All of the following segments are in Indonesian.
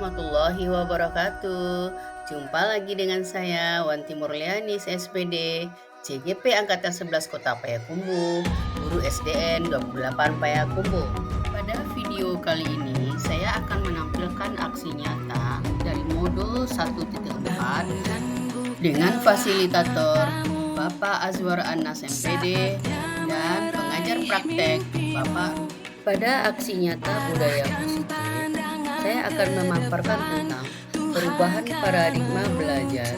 warahmatullahi wabarakatuh. Jumpa lagi dengan saya Wanti Murlianis SPD, CGP Angkatan 11 Kota Payakumbuh, Guru SDN 28 Payakumbuh. Pada video kali ini saya akan menampilkan aksi nyata dari modul 1.4 dengan fasilitator Bapak Azwar Anas MPD dan pengajar praktek Bapak. Pada aksi nyata budaya positif, saya akan memaparkan tentang perubahan paradigma belajar,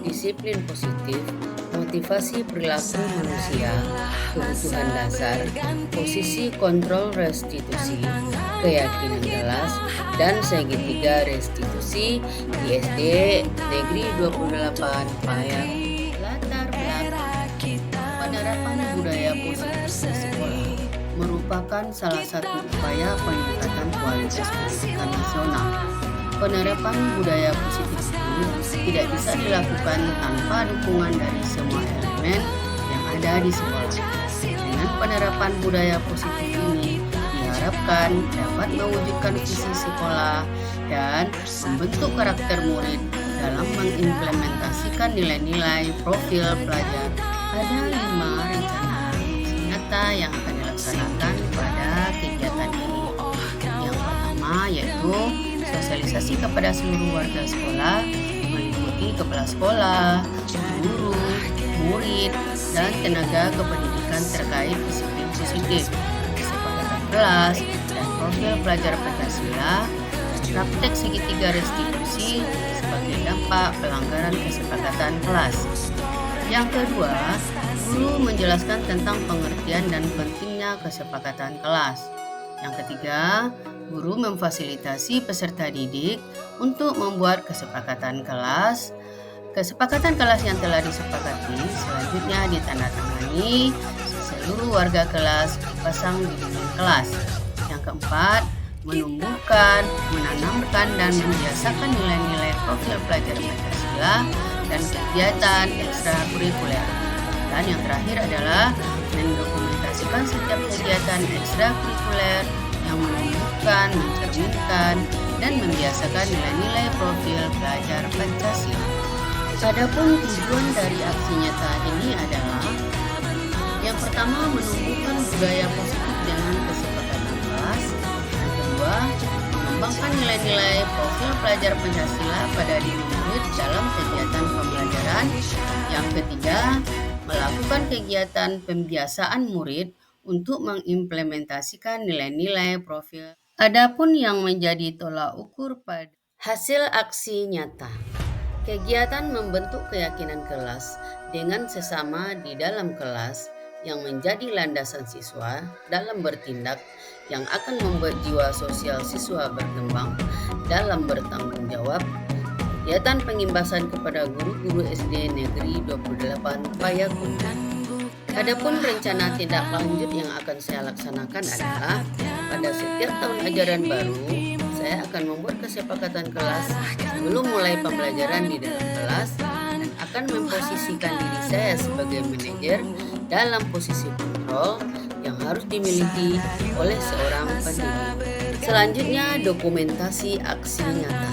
disiplin positif, motivasi perilaku manusia, kebutuhan dasar, posisi kontrol restitusi, keyakinan kelas, dan segitiga restitusi di SD Negeri 28 Payang. Latar belakang penerapan budaya positif di sekolah merupakan salah satu upaya peningkatan kualitas pendidikan nasional. Penerapan budaya positif ini tidak bisa dilakukan tanpa dukungan dari semua elemen yang ada di sekolah. Dengan penerapan budaya positif ini diharapkan dapat mewujudkan visi sekolah dan membentuk karakter murid dalam mengimplementasikan nilai-nilai profil pelajar. Ada 5 rencana aksi nyata yang akan dilaksanakan pada kegiatan ini. Yang pertama yaitu sosialisasi kepada seluruh warga sekolah, meliputi kepala sekolah, guru, murid, dan tenaga kependidikan terkait disiplin positif, kesepakatan kelas, dan profil pelajar Pancasila, dan praktek segitiga restitusi sebagai dampak pelanggaran kesepakatan kelas. Yang kedua, guru menjelaskan tentang pengertian dan pentingnya kesepakatan kelas. Yang ketiga, guru memfasilitasi peserta didik untuk membuat kesepakatan kelas. Kesepakatan kelas yang telah disepakati selanjutnya ditandatangani seluruh warga kelas dipasang di dinding kelas. Yang keempat, menumbuhkan, menanamkan, dan membiasakan nilai-nilai profil pelajar Pancasila dan kegiatan ekstrakurikuler. Dan yang terakhir adalah mendokumentasikan setiap kegiatan ekstrakurikuler yang menunjukkan, mencerminkan, dan membiasakan nilai-nilai profil pelajar Pancasila. Adapun tujuan dari aksi nyata ini adalah yang pertama, menumbuhkan budaya positif dengan kesepakatan kelas. Yang kedua, mengembangkan nilai-nilai profil pelajar Pancasila pada diri murid dalam kegiatan pembelajaran. Yang ketiga, melakukan kegiatan pembiasaan murid untuk mengimplementasikan nilai-nilai profil. Adapun yang menjadi tolak ukur pada hasil aksi nyata, kegiatan membentuk keyakinan kelas dengan sesama di dalam kelas yang menjadi landasan siswa dalam bertindak yang akan membuat jiwa sosial siswa berkembang dalam bertanggung jawab. Kegiatan pengimbasan kepada guru-guru SD Negeri 28 Payakumbuh. Adapun rencana tindak lanjut yang akan saya laksanakan adalah pada setiap tahun ajaran baru, saya akan membuat kesepakatan kelas sebelum mulai pembelajaran di dalam kelas dan akan memposisikan diri saya sebagai manajer dalam posisi kontrol yang harus dimiliki oleh seorang pendidik. Selanjutnya, dokumentasi aksi nyata.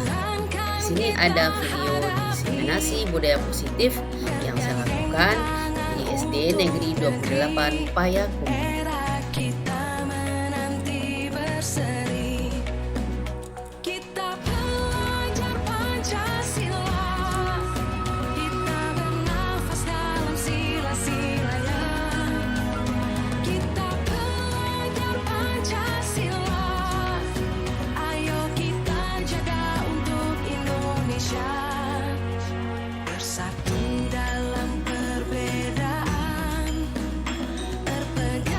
Di sini ada video diseminasi budaya positif yang saya lakukan di SD Negeri 28 Payakumbuh. Bersatu dalam perbedaan, berpegang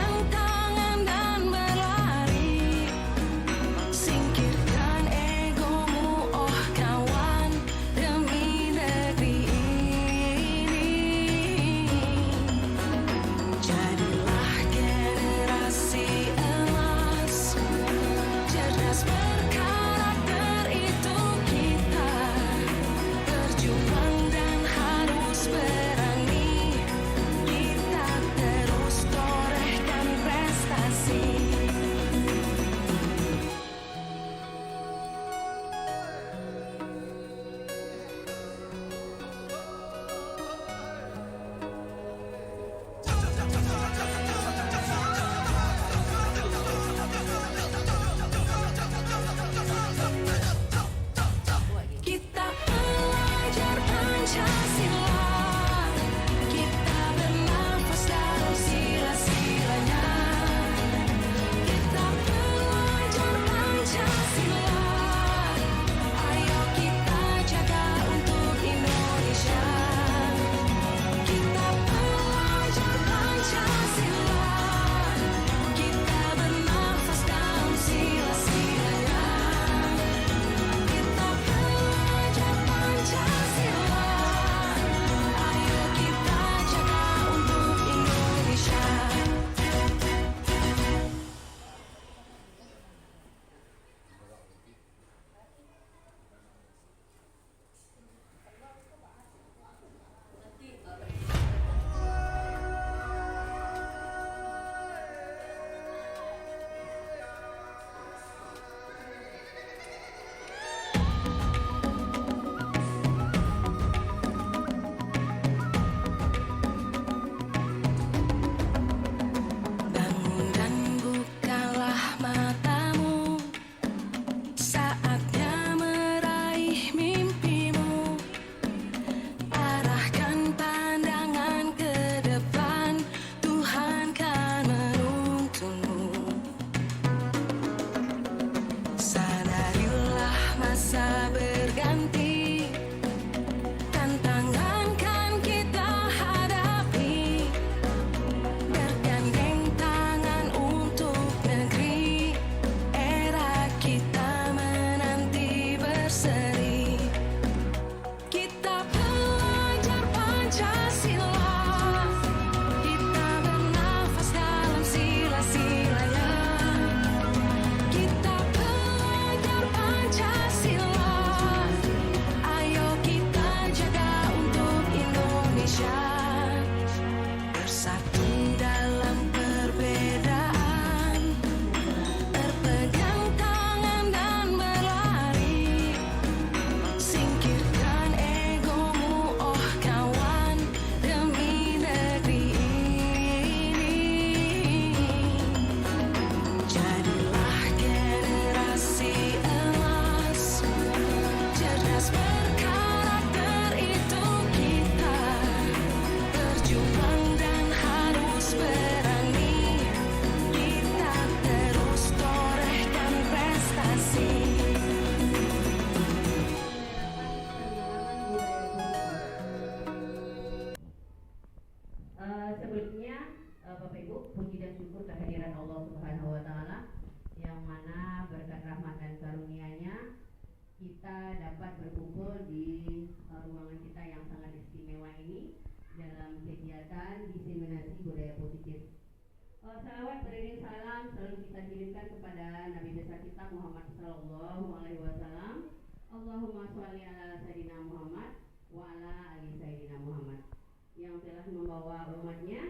kita kirimkan kepada Nabi besar kita Muhammad Sallallahu Alaihi Wasallam. Allahumma sholli ala Sayyidina Muhammad wa ala ali Sayyidina Muhammad, yang telah membawa umatnya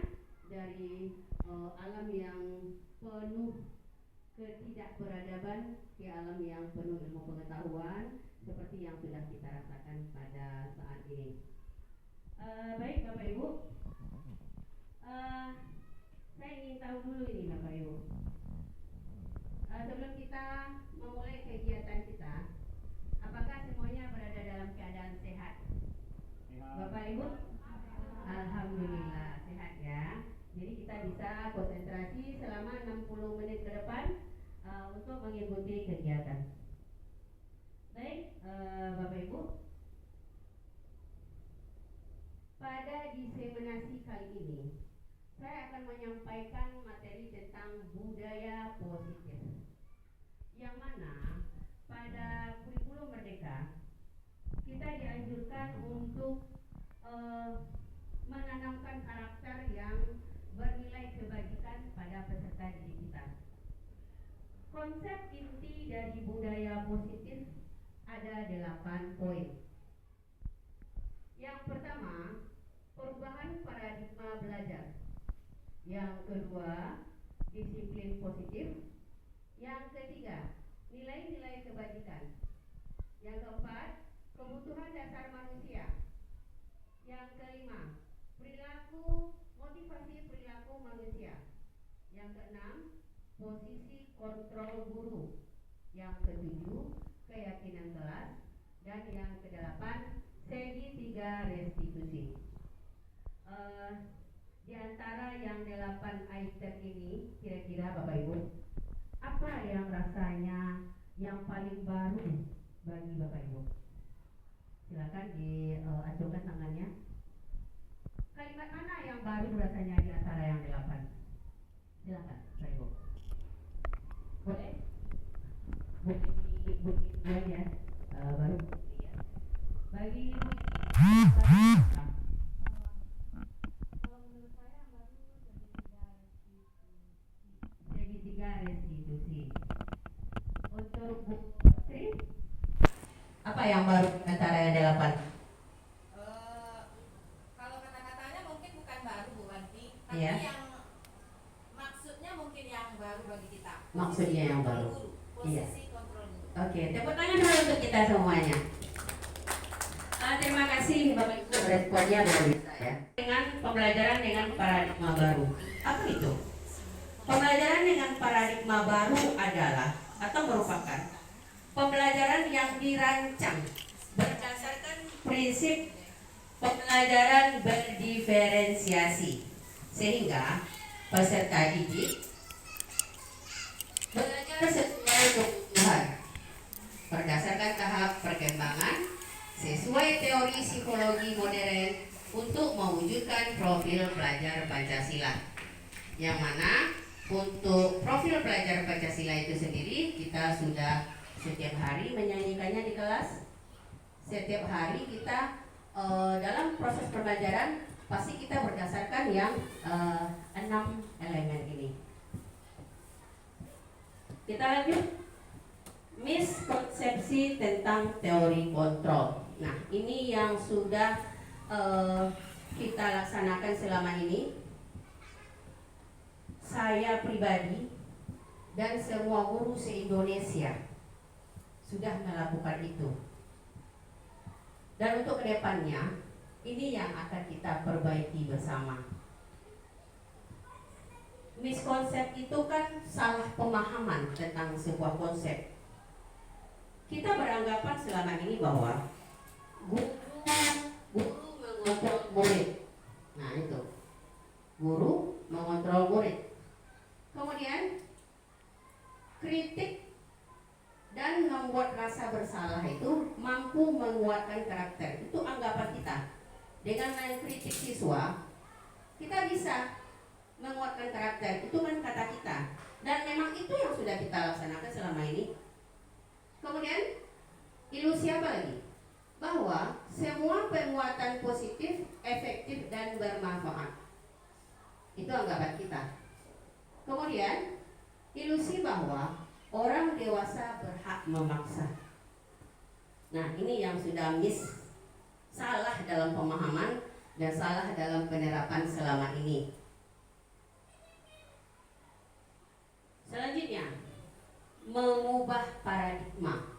dari alam yang penuh ketidakperadaban ke alam yang penuh ilmu pengetahuan seperti yang sudah kita rasakan pada saat ini. Baik Bapak Ibu, saya ingin tahu dulu ini Bapak Ibu, sebelum kita memulai kegiatan kita, apakah semuanya berada dalam keadaan sehat? Bapak Ibu? Alhamdulillah sehat ya. Jadi kita bisa konsentrasi selama 60 menit ke depan untuk mengikuti kegiatan. Baik Bapak Ibu, pada diseminasi kali ini saya akan menyampaikan materi tentang budaya positif, yang mana pada kurikulum Merdeka kita dianjurkan untuk menanamkan karakter yang bernilai kebajikan pada peserta didik kita. Konsep inti dari budaya positif ada 8 poin. Yang pertama, perubahan paradigma belajar. Yang kedua, disiplin positif. Yang ketiga, nilai-nilai kebajikan. Yang keempat, kebutuhan dasar manusia. Yang kelima, motivasi perilaku manusia. Yang keenam, posisi kontrol guru. Yang ketujuh, keyakinan kelas. Dan yang kedelapan, segitiga restitusi. Di antara yang 8 item ini, kira-kira Bapak Ibu, apa yang rasanya yang paling baru bagi Bapak Ibu? Silakan diacungkan tangannya. Kalimat mana yang baru rasanya di antara yang 8? Silakan Bapak Ibu. Boleh? Bukti ya. Baru bukti ya. Bagi segitiga restitusi. Untuk Bu Sri, apa yang baru antara yang 8? Kalau kata-katanya mungkin bukan baru Bu Wanti, tapi Iya. yang maksudnya mungkin yang baru bagi kita. Maksudnya yang baru. Posisi kontrol guru. Oke, tepuk tangan dulu untuk kita semuanya. Terima kasih Bapak Ibu, responnya luar biasa ya. Dengan pembelajaran dengan paradigma baru. Apa itu? Pembelajaran dengan paradigma baru adalah atau merupakan pembelajaran yang dirancang berdasarkan prinsip pembelajaran berdiferensiasi, sehingga peserta didik belajar sesuai kebutuhan berdasarkan tahap perkembangan sesuai teori psikologi modern untuk mewujudkan profil pelajar Pancasila, yang mana untuk profil pelajar Pancasila itu sendiri kita sudah setiap hari menyanyikannya di kelas. Setiap hari kita dalam proses pembelajaran pasti kita berdasarkan yang 6 elemen ini. Kita lanjut. Miskonsepsi tentang teori kontrol. Nah, ini yang sudah kita laksanakan selama ini. Saya pribadi dan semua guru se-Indonesia sudah melakukan itu. Dan untuk kedepannya, ini yang akan kita perbaiki bersama. Miskonsep itu kan salah pemahaman tentang sebuah konsep. Kita beranggapan selama ini bahwa guru mengontrol murid. Nah itu, guru mengontrol murid. Kemudian kritik dan membuat rasa bersalah itu mampu menguatkan karakter. Itu anggapan kita. Dengan mengkritik siswa, kita bisa menguatkan karakter. Itu kan kata kita. Dan memang itu yang sudah kita laksanakan selama ini. Kemudian ilusi apa lagi? Bahwa semua penguatan positif, efektif dan bermanfaat. Itu anggapan kita. Kemudian Ilusi bahwa orang dewasa berhak memaksa. Nah, ini yang sudah salah dalam pemahaman dan salah dalam penerapan selama ini. Selanjutnya, mengubah paradigma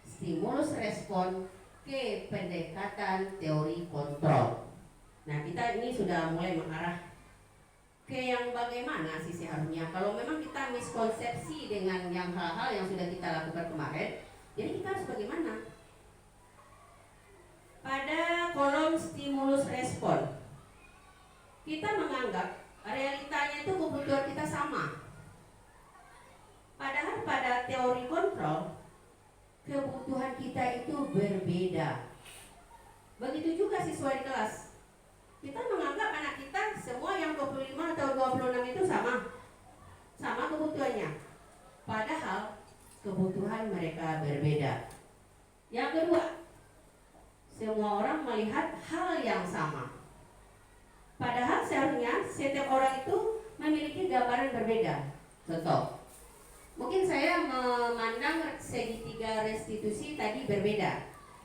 stimulus respon ke pendekatan teori kontrol. Nah, kita ini sudah mulai mengarah ke yang bagaimana sih seharusnya. Kalau memang kita miskonsepsi dengan yang hal-hal yang sudah kita lakukan kemarin, jadi kita harus bagaimana? Pada kolom stimulus respon, kita menganggap realitanya itu kebutuhan kita sama. Padahal pada teori kontrol, kebutuhan kita itu berbeda. Begitu juga siswa di kelas. Kita menganggap anak kita semua yang 25 atau 26 itu sama kebutuhannya. Padahal kebutuhan mereka berbeda. Yang kedua, semua orang melihat hal yang sama. Padahal seharusnya setiap orang itu memiliki gambaran berbeda. Contoh, mungkin saya memandang segitiga restitusi tadi berbeda.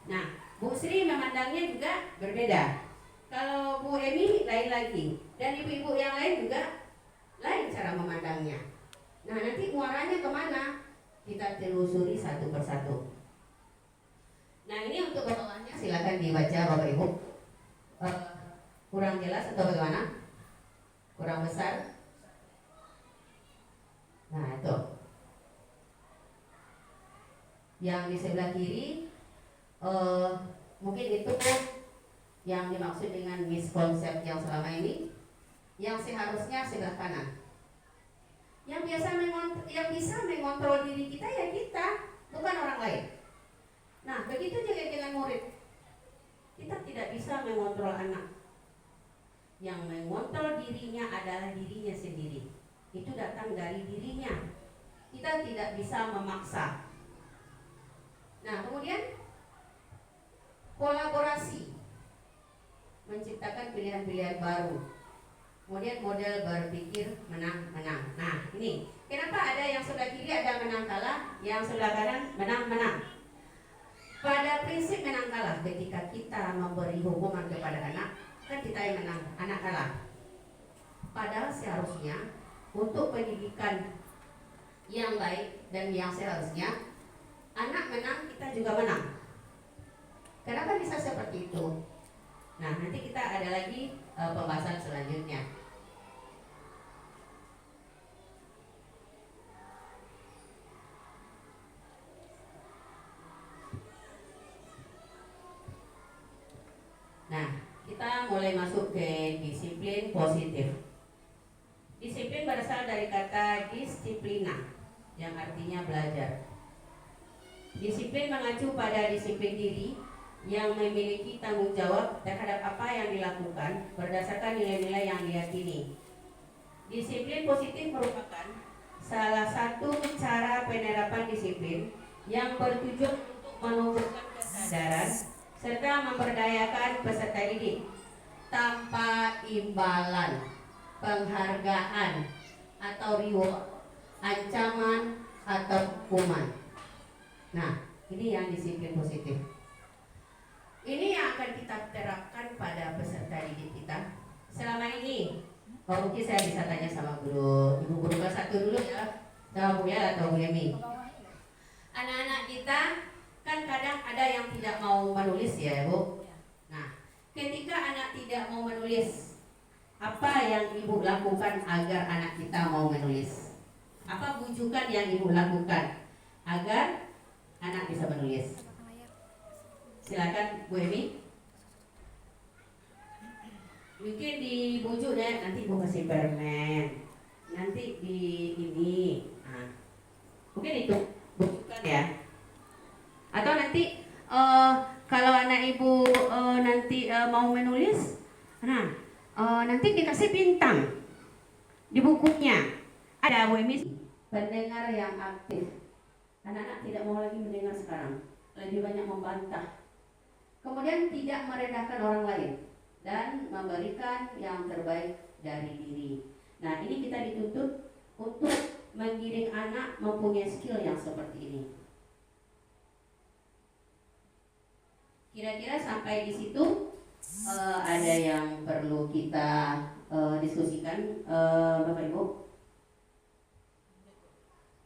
Nah, Bu Sri memandangnya juga berbeda. Kalau Bu Emi lain lagi, dan ibu-ibu yang lain juga lain cara memandangnya. Nah, nanti muaranya kemana? Kita telusuri satu persatu. Nah, ini untuk bawahnya silakan dibaca Bapak Ibu. Kurang jelas atau bagaimana? Kurang besar? Nah, itu. Yang di sebelah kiri, mungkin itu yang dimaksud dengan miskonsep yang selama ini. Yang seharusnya sebelah kanan. Yang bisa mengontrol diri kita ya kita, bukan orang lain. Nah, begitu juga dengan murid. Kita tidak bisa mengontrol anak. Yang mengontrol dirinya adalah dirinya sendiri. Itu datang dari dirinya. Kita tidak bisa memaksa. Nah, kemudian kolaborasi, menciptakan pilihan-pilihan baru. Kemudian model berpikir menang-menang. Nah, ini kenapa ada yang sebelah kiri ada menang kalah, yang sebelah kanan menang-menang. Pada prinsip menang kalah, ketika kita memberi hukuman kepada anak, kan kita yang menang, anak kalah. Padahal seharusnya untuk pendidikan yang baik dan yang seharusnya anak menang, kita juga menang. Kenapa bisa seperti itu? Nah, nanti kita ada lagi pembahasan selanjutnya. Nah, kita mulai masuk ke disiplin positif. Disiplin berasal dari kata disiplina, yang artinya belajar. Disiplin mengacu pada disiplin diri yang memiliki tanggung jawab terhadap apa yang dilakukan berdasarkan nilai-nilai yang diyakini. Disiplin positif merupakan salah satu cara penerapan disiplin yang bertujuan untuk menumbuhkan kesadaran serta memberdayakan peserta didik tanpa imbalan, penghargaan atau reward, ancaman atau hukuman. Nah, ini yang disiplin positif. Ini yang akan kita terapkan pada peserta didik kita. Selama ini, mungkin saya bisa tanya sama ibu guru kelas 1 dulu ya, sama Bu Ya atau Bu Emi. Anak-anak kita kan kadang ada yang tidak mau menulis ya, Bu. Nah, ketika anak tidak mau menulis, apa yang ibu lakukan agar anak kita mau menulis? Apa bujukan yang ibu lakukan agar anak bisa menulis? Silakan Bu Emi. Mungkin dibujuk deh, nanti ibu kasih permen, nanti di ini. Nah, mungkin itu bujukan ya. Atau nanti kalau anak ibu nanti mau menulis, nah nanti dikasih bintang di bukunya. Ada Bu Emi. Pendengar yang aktif. Anak-anak tidak mau lagi mendengar sekarang, lebih banyak membantah. Kemudian tidak merendahkan orang lain dan memberikan yang terbaik dari diri. Nah, ini kita dituntut untuk mendidik anak mempunyai skill yang seperti ini. Kira-kira sampai di situ ada yang perlu kita diskusikan, Bapak Ibu?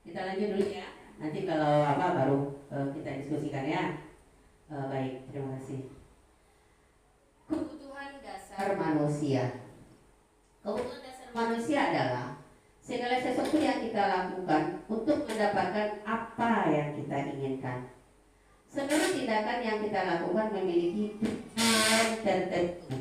Kita lanjut dulu ya. Nanti kalau apa baru kita diskusikan ya. Baik, terima kasih. Kebutuhan dasar manusia. Kebutuhan dasar manusia adalah segala sesuatu yang kita lakukan untuk mendapatkan apa yang kita inginkan. Seluruh tindakan yang kita lakukan memiliki tujuan tertentu.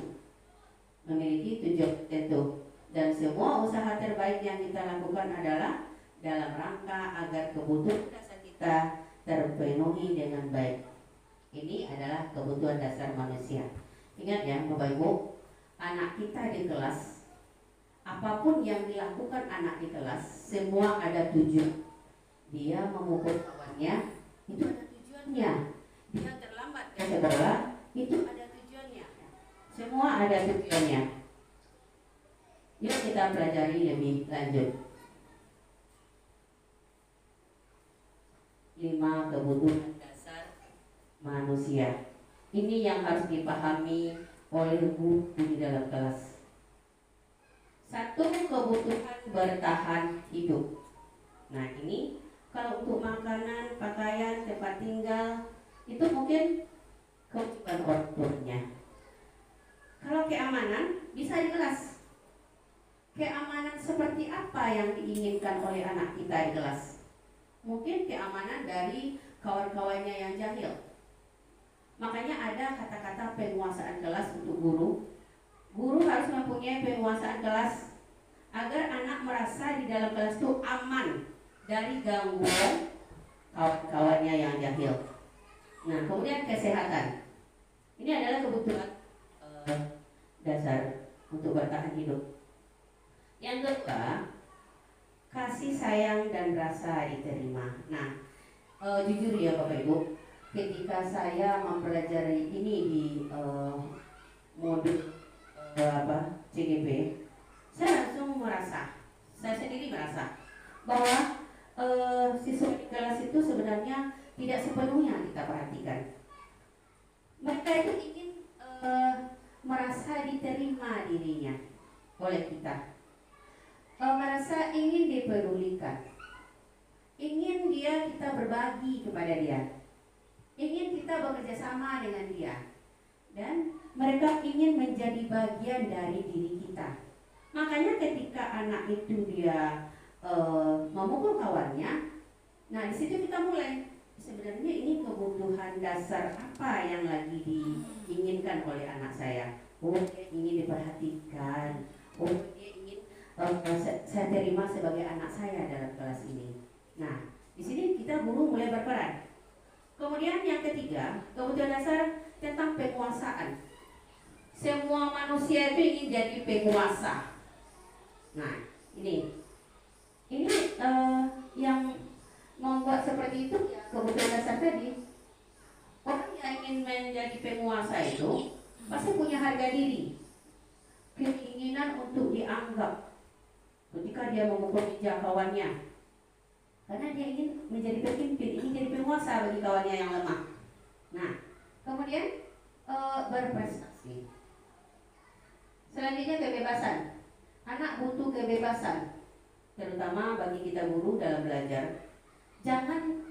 Dan semua usaha terbaik yang kita lakukan adalah dalam rangka agar kebutuhan dasar kita terpenuhi dengan baik. Ini adalah kebutuhan dasar manusia. Ingat ya Bapak Ibu, anak kita di kelas, apapun yang dilakukan anak di kelas, semua ada tujuan. Dia memukul kawannya, itu ada tujuannya. Dia terlambat ke sekolah, itu ada tujuannya. Semua ada tujuannya. Yuk kita pelajari lebih lanjut. 5 kebutuhan dasar manusia. Ini yang harus dipahami oleh guru di dalam kelas. 1, kebutuhan bertahan hidup. Nah ini kalau untuk makanan, pakaian, tempat tinggal itu mungkin kebutuhan orang tuanya. Kalau keamanan bisa di kelas. Keamanan seperti apa yang diinginkan oleh anak kita di kelas? Mungkin keamanan dari kawan-kawannya yang jahil. Makanya ada kata-kata penguasaan kelas untuk guru. Guru harus mempunyai penguasaan kelas agar anak merasa di dalam kelas itu aman dari gangguan kawan-kawannya yang jahil. Nah, kemudian kesehatan. Ini adalah kebutuhan dasar untuk bertahan hidup. Yang kedua, kasih sayang dan rasa diterima. Nah, jujur ya Bapak Ibu, ketika saya mempelajari ini di modul CGP, saya langsung saya sendiri merasa bahwa siswa di kelas itu sebenarnya tidak sepenuhnya kita perhatikan. Mereka itu ingin merasa diterima dirinya oleh kita, merasa ingin dipedulikan, ingin kita berbagi kepada dia, ingin kita bekerja sama dengan dia, dan mereka ingin menjadi bagian dari diri kita. Makanya ketika anak itu dia memukul kawannya, nah di situ kita mulai sebenarnya ini kebutuhan dasar apa yang lagi diinginkan oleh anak saya. Oh, dia ingin diperhatikan. Oh, dia ingin saya terima sebagai anak saya dalam kelas ini. Nah, di sini kita guru mulai berperan. Kemudian yang ketiga, kebutuhan dasar tentang penguasaan. Semua manusia itu ingin jadi penguasa. Nah, ini yang membuat seperti itu ya, kebutuhan dasar tadi. Orang yang ingin menjadi penguasa itu pasti punya harga diri, keinginan untuk dianggap ketika dia memukul meja kawannya, karena dia ingin menjadi pemimpin, ingin jadi penguasa bagi kawannya yang lemah. Nah, kemudian berprestasi. Selanjutnya kebebasan. Anak butuh kebebasan, terutama bagi kita guru dalam belajar. Jangan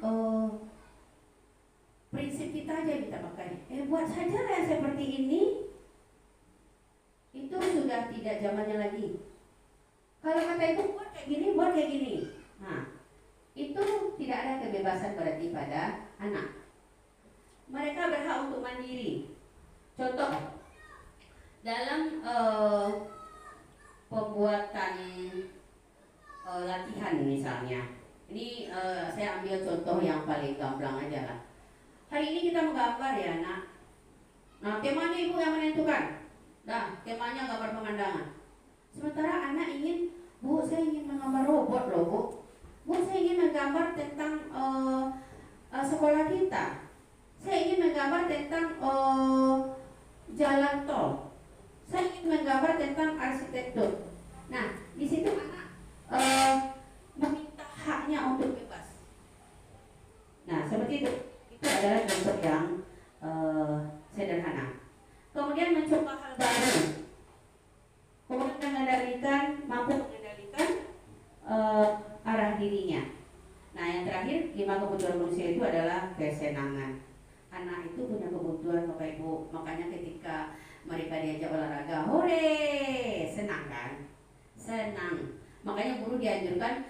prinsip kita aja kita pakai. Buat saja lah yang seperti ini. Itu sudah tidak zamannya lagi. Kalau kata ibu buat kayak gini, buat kayak gini. Nah, itu tidak ada kebebasan berarti pada anak. Mereka berhak untuk mandiri. Contoh dalam pembuatan latihan misalnya. Ini saya ambil contoh yang paling gamblang aja lah. Hari ini kita menggambar ya anak. Nah, temanya ibu yang menentukan. Nah, temanya gambar pemandangan. Sementara anak ingin, Bu, saya ingin menggambar robot loh, Bu. Bu, saya ingin menggambar tentang sekolah kita. Saya ingin menggambar tentang jalan tol. Saya ingin menggambar tentang arsitektur. Nah, di situ anak meminta untuk bebas. Nah, seperti itu. Itu adalah contoh yang sederhana. Kemudian mencoba hal baru. Kemudian mampu mengendalikan arah dirinya. Nah, yang terakhir, 5 kebutuhan manusia itu adalah kesenangan. Anak itu punya kebutuhan Bapak Ibu. Makanya ketika mereka diajak olahraga, hore, senang kan? Senang. Makanya guru dianjurkan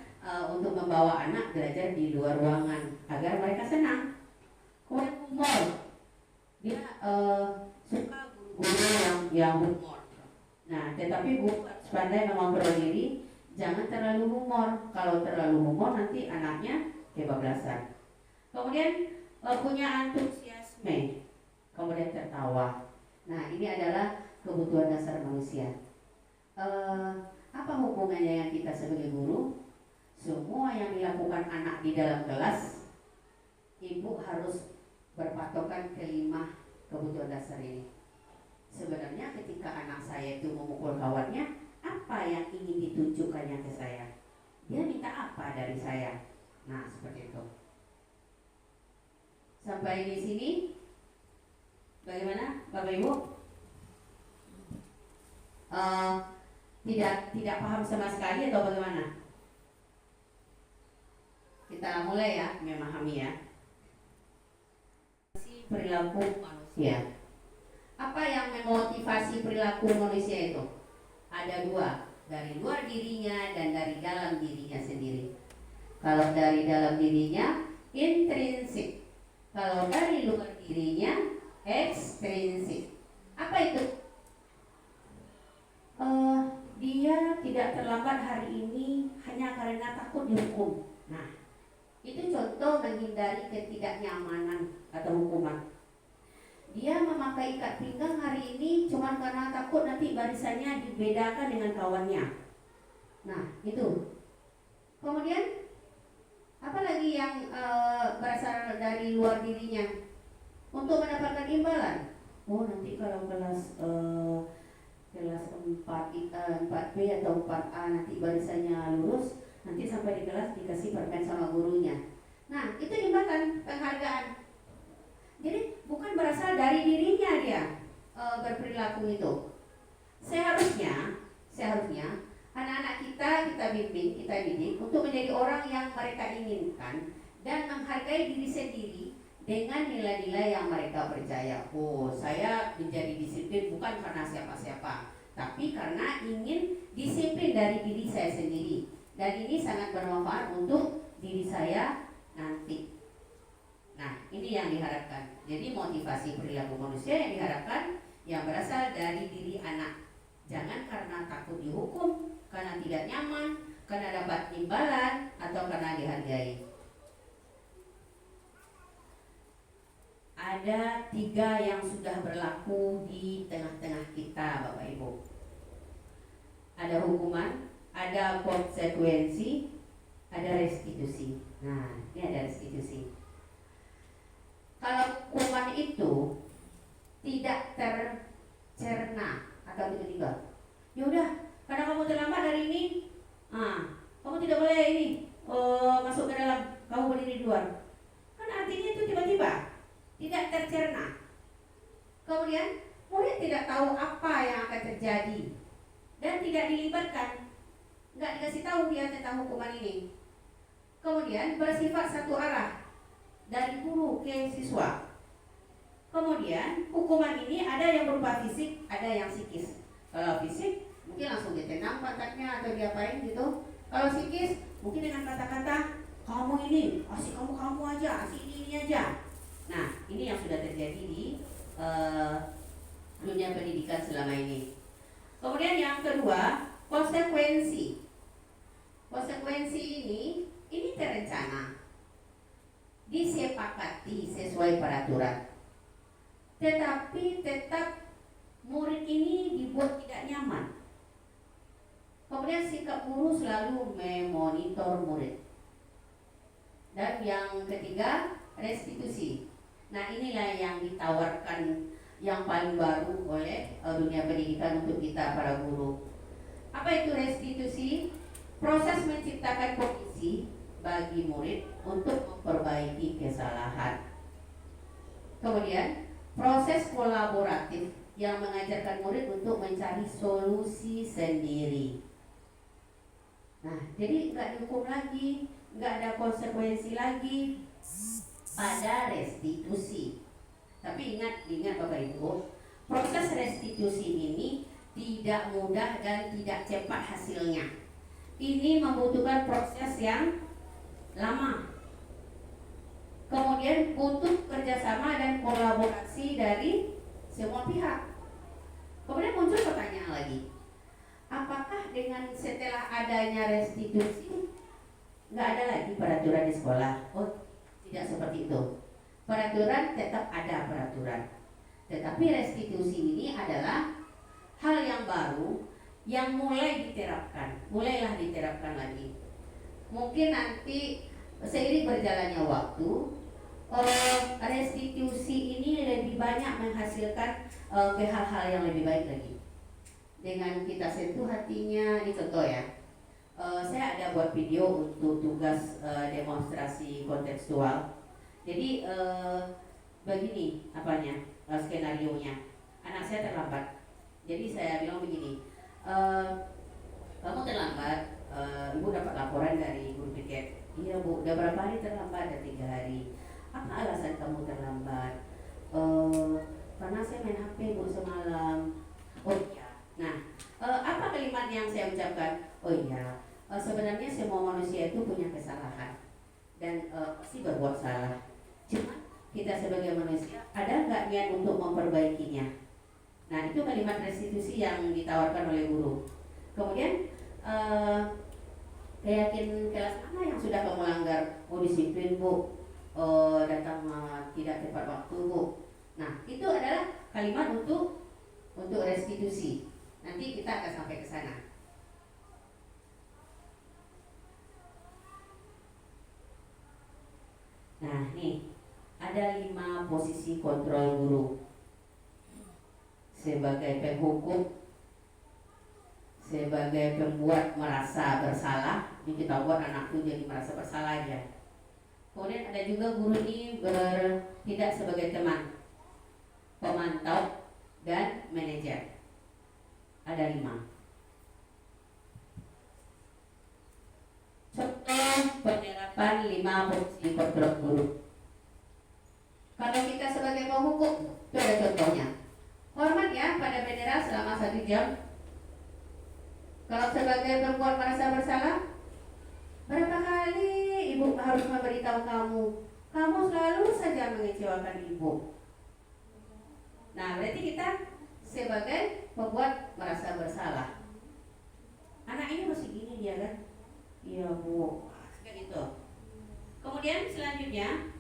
untuk membawa anak belajar di luar ruangan agar mereka senang. Kemudian humor, dia suka guru-guru yang humor. Nah, tetapi guru harus pandai mengontrol diri, jangan terlalu humor. Kalau terlalu humor nanti anaknya kebablasan. Kemudian punya antusiasme, kemudian tertawa. Nah, ini adalah kebutuhan dasar manusia. Apa hubungannya yang kita sebagai guru? Semua yang dilakukan anak di dalam kelas, ibu harus berpatokan ke 5 kebutuhan dasar ini. Sebenarnya ketika anak saya itu memukul kawannya, apa yang ingin ditunjukkannya ke saya? Dia minta apa dari saya? Nah, seperti itu. Sampai di sini, bagaimana, Bapak Ibu? Tidak paham sama sekali atau bagaimana? Kita mulai ya, memahami ya. Perilaku manusia. Apa yang memotivasi perilaku manusia itu? Ada 2, dari luar dirinya dan dari dalam dirinya sendiri. Kalau dari dalam dirinya, intrinsik. Kalau dari luar dirinya, ekstrinsik. Apa itu? Dia tidak terlambat hari ini hanya karena takut dihukum. Nah, itu contoh menghindari ketidaknyamanan atau hukuman. Dia memakai ikat pinggang hari ini cuma karena takut nanti barisannya dibedakan dengan kawannya. Nah, itu. Kemudian apalagi yang berasal dari luar dirinya untuk mendapatkan imbalan. Oh, nanti kalau kelas 4B atau 4A nanti barisannya lurus, nanti sampai di kelas dikasih permen sama gurunya. Nah, itu imbalan, penghargaan. Jadi bukan berasal dari dirinya dia berperilaku itu. Seharusnya anak-anak kita bimbing, kita didik untuk menjadi orang yang mereka inginkan dan menghargai diri sendiri dengan nilai-nilai yang mereka percaya. Oh, saya menjadi disiplin bukan karena siapa-siapa, tapi karena ingin disiplin dari diri saya sendiri. Dan ini sangat bermanfaat untuk diri saya nanti. Nah, ini yang diharapkan. Jadi motivasi perilaku manusia yang diharapkan yang berasal dari diri anak. Jangan karena takut dihukum, karena tidak nyaman, karena dapat imbalan, atau karena dihargai. Ada 3 yang sudah berlaku di tengah-tengah kita, Bapak Ibu. Ada hukuman, ada konsekuensi, ada restitusi. Nah, ini ada restitusi. Kalau hukuman itu tidak tercerna atau tiba-tiba, ya udah, karena kamu terlambat hari ini, kamu tidak boleh ini masuk ke dalam, kamu berdiri di luar. Kan artinya itu tiba-tiba, tidak tercerna. Kemudian murid tidak tahu apa yang akan terjadi dan tidak dilibatkan, nggak dikasih tahu dia tentang hukuman ini. Kemudian bersifat satu arah, dari guru ke siswa. Kemudian hukuman ini ada yang berupa fisik, ada yang psikis. Kalau fisik mungkin langsung ditendang pantatnya atau diapain gitu. Kalau psikis mungkin dengan kata-kata, kamu ini, asik kamu aja, asik ini aja. Nah, ini yang sudah terjadi di dunia pendidikan selama ini. Kemudian yang kedua, konsekuensi. Konsekuensi ini terencana, disepakati sesuai peraturan, tetapi tetap murid ini dibuat tidak nyaman. Kemudian sikap guru selalu memonitor murid. Dan yang ketiga, restitusi. Nah, inilah yang ditawarkan yang paling baru oleh dunia pendidikan untuk kita para guru. Apa itu restitusi? Proses menciptakan kondisi bagi murid untuk memperbaiki kesalahan. Kemudian, proses kolaboratif yang mengajarkan murid untuk mencari solusi sendiri. Nah, jadi nggak dihukum lagi, nggak ada konsekuensi lagi pada restitusi. Tapi ingat Bapak Ibu, proses restitusi ini tidak mudah dan tidak cepat hasilnya. Ini membutuhkan proses yang lama. Kemudian butuh kerjasama dan kolaborasi dari semua pihak. Kemudian muncul pertanyaan lagi, apakah dengan setelah adanya restitusi nggak ada lagi peraturan di sekolah? Oh, tidak seperti itu. Peraturan tetap ada peraturan, tetapi restitusi ini adalah hal yang baru yang mulailah diterapkan lagi. Mungkin nanti seiring berjalannya waktu, restitusi ini lebih banyak menghasilkan ke hal-hal yang lebih baik lagi. Dengan kita sentuh hatinya, ini contoh ya. Saya ada buat video untuk tugas demonstrasi kontekstual. Jadi begini skenarionya. Anak saya terlambat. Jadi saya bilang begini, kamu terlambat, ibu dapat laporan dari guru piket. Iya bu, udah berapa hari terlambat? Ada 3 hari. Apa alasan kamu terlambat? Karena saya main HP bu semalam. Oh iya. Nah, apa kalimat yang saya ucapkan? Oh iya, sebenarnya semua manusia itu punya kesalahan dan pasti berbuat salah. Cuma kita sebagai manusia ada nggak niat untuk memperbaikinya? Nah, itu kalimat restitusi yang ditawarkan oleh guru. Kemudian yakin kelas mana yang sudah kamu langgar? Oh disiplin bu, datang tidak tepat waktu bu. Nah, itu adalah kalimat untuk restitusi. Nanti kita akan sampai ke sana. Nah, nih ada 5 posisi kontrol guru sebagai penghukum, sebagai pembuat merasa bersalah. Ini kita buat anak itu jadi merasa bersalah aja. Kemudian ada juga guru ini bertindak sebagai teman, pemantau, dan manajer. Ada 5. Contoh penerapan 5 posisi kontrol guru. Kalau kita sebagai penghukum, itu ada contohnya. Hormat ya pada bendera selama 1 jam. Kalau sebagai perempuan merasa bersalah, berapa kali ibu harus memberitahu kamu? Kamu selalu saja mengecewakan ibu. Nah, berarti kita sebagai pembuat merasa bersalah. Anak ini masih gini dia kan? Iya bu, kayak gitu. Kemudian selanjutnya,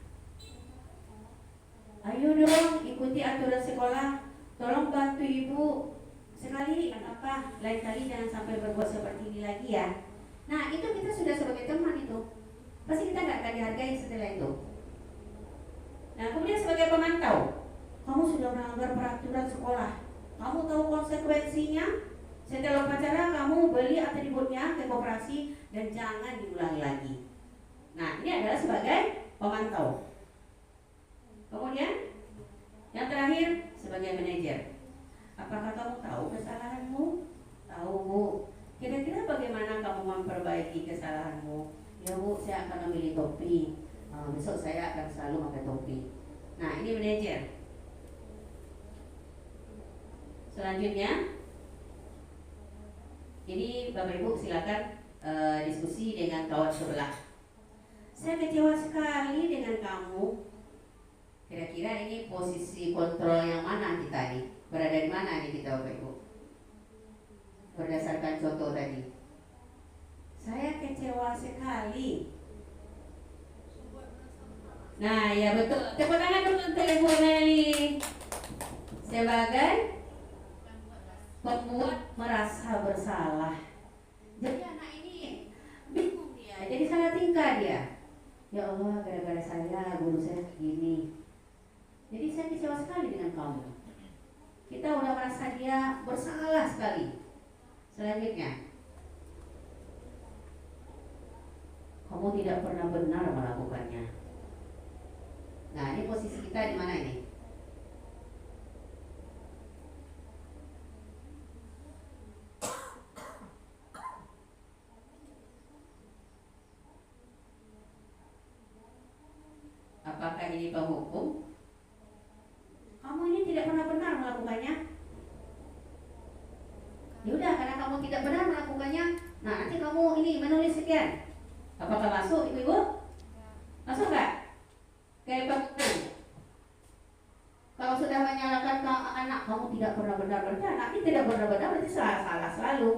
ayo dong ikuti aturan sekolah. Tolong bantu ibu sekali, apa lain kali jangan sampai berbuat seperti ini lagi ya. Nah, itu kita sudah sebagai teman itu. Pasti kita nggak akan dihargai setelah itu. Nah, kemudian sebagai pemantau, kamu sudah melanggar peraturan sekolah. Kamu tahu konsekuensinya. Setelah upacara kamu beli atributnya ke koperasi dan jangan diulangi lagi. Nah, ini adalah sebagai pemantau. Kemudian yang terakhir sebagai manajer. Apakah kamu tahu kesalahanmu? Tahu bu. Kira-kira bagaimana kamu memperbaiki kesalahanmu? Ya bu, saya akan memilih topi. Besok saya akan selalu pakai topi. Nah, ini manajer. Selanjutnya, ini Bapak Ibu silakan diskusi dengan kawan sebelah. Saya kecewa sekali dengan kamu. Kira-kira ini posisi kontrol yang mana kita nih? Berada di mana nih kita Bapak Ibu? Berdasarkan contoh tadi. Saya kecewa sekali. Nah, ya betul. Tepuk tangan dulu untuk Ibu Meli. Sebagai pembuat merasa bersalah. Jadi anak ini bingung dia, jadi salah tingkah dia. Ya Allah, gara-gara saya, guru saya begini. Jadi saya kecewa sekali dengan kamu. Kita udah merasa dia bersalah sekali. Selanjutnya, kamu tidak pernah benar melakukannya. Nah, ini posisi kita di mana ini? Apakah ini penghukum? Kamu ini tidak pernah benar melakukannya. Ya udah, karena kamu tidak benar melakukannya, nah nanti kamu ini menulis sekian. Apakah masuk, ibu-ibu? Masuk nggak? Kayak penghukum. Kalau sudah menyalahkan ke anak, kamu tidak pernah benar-benar, anaknya tidak benar-benar, berarti salah selalu.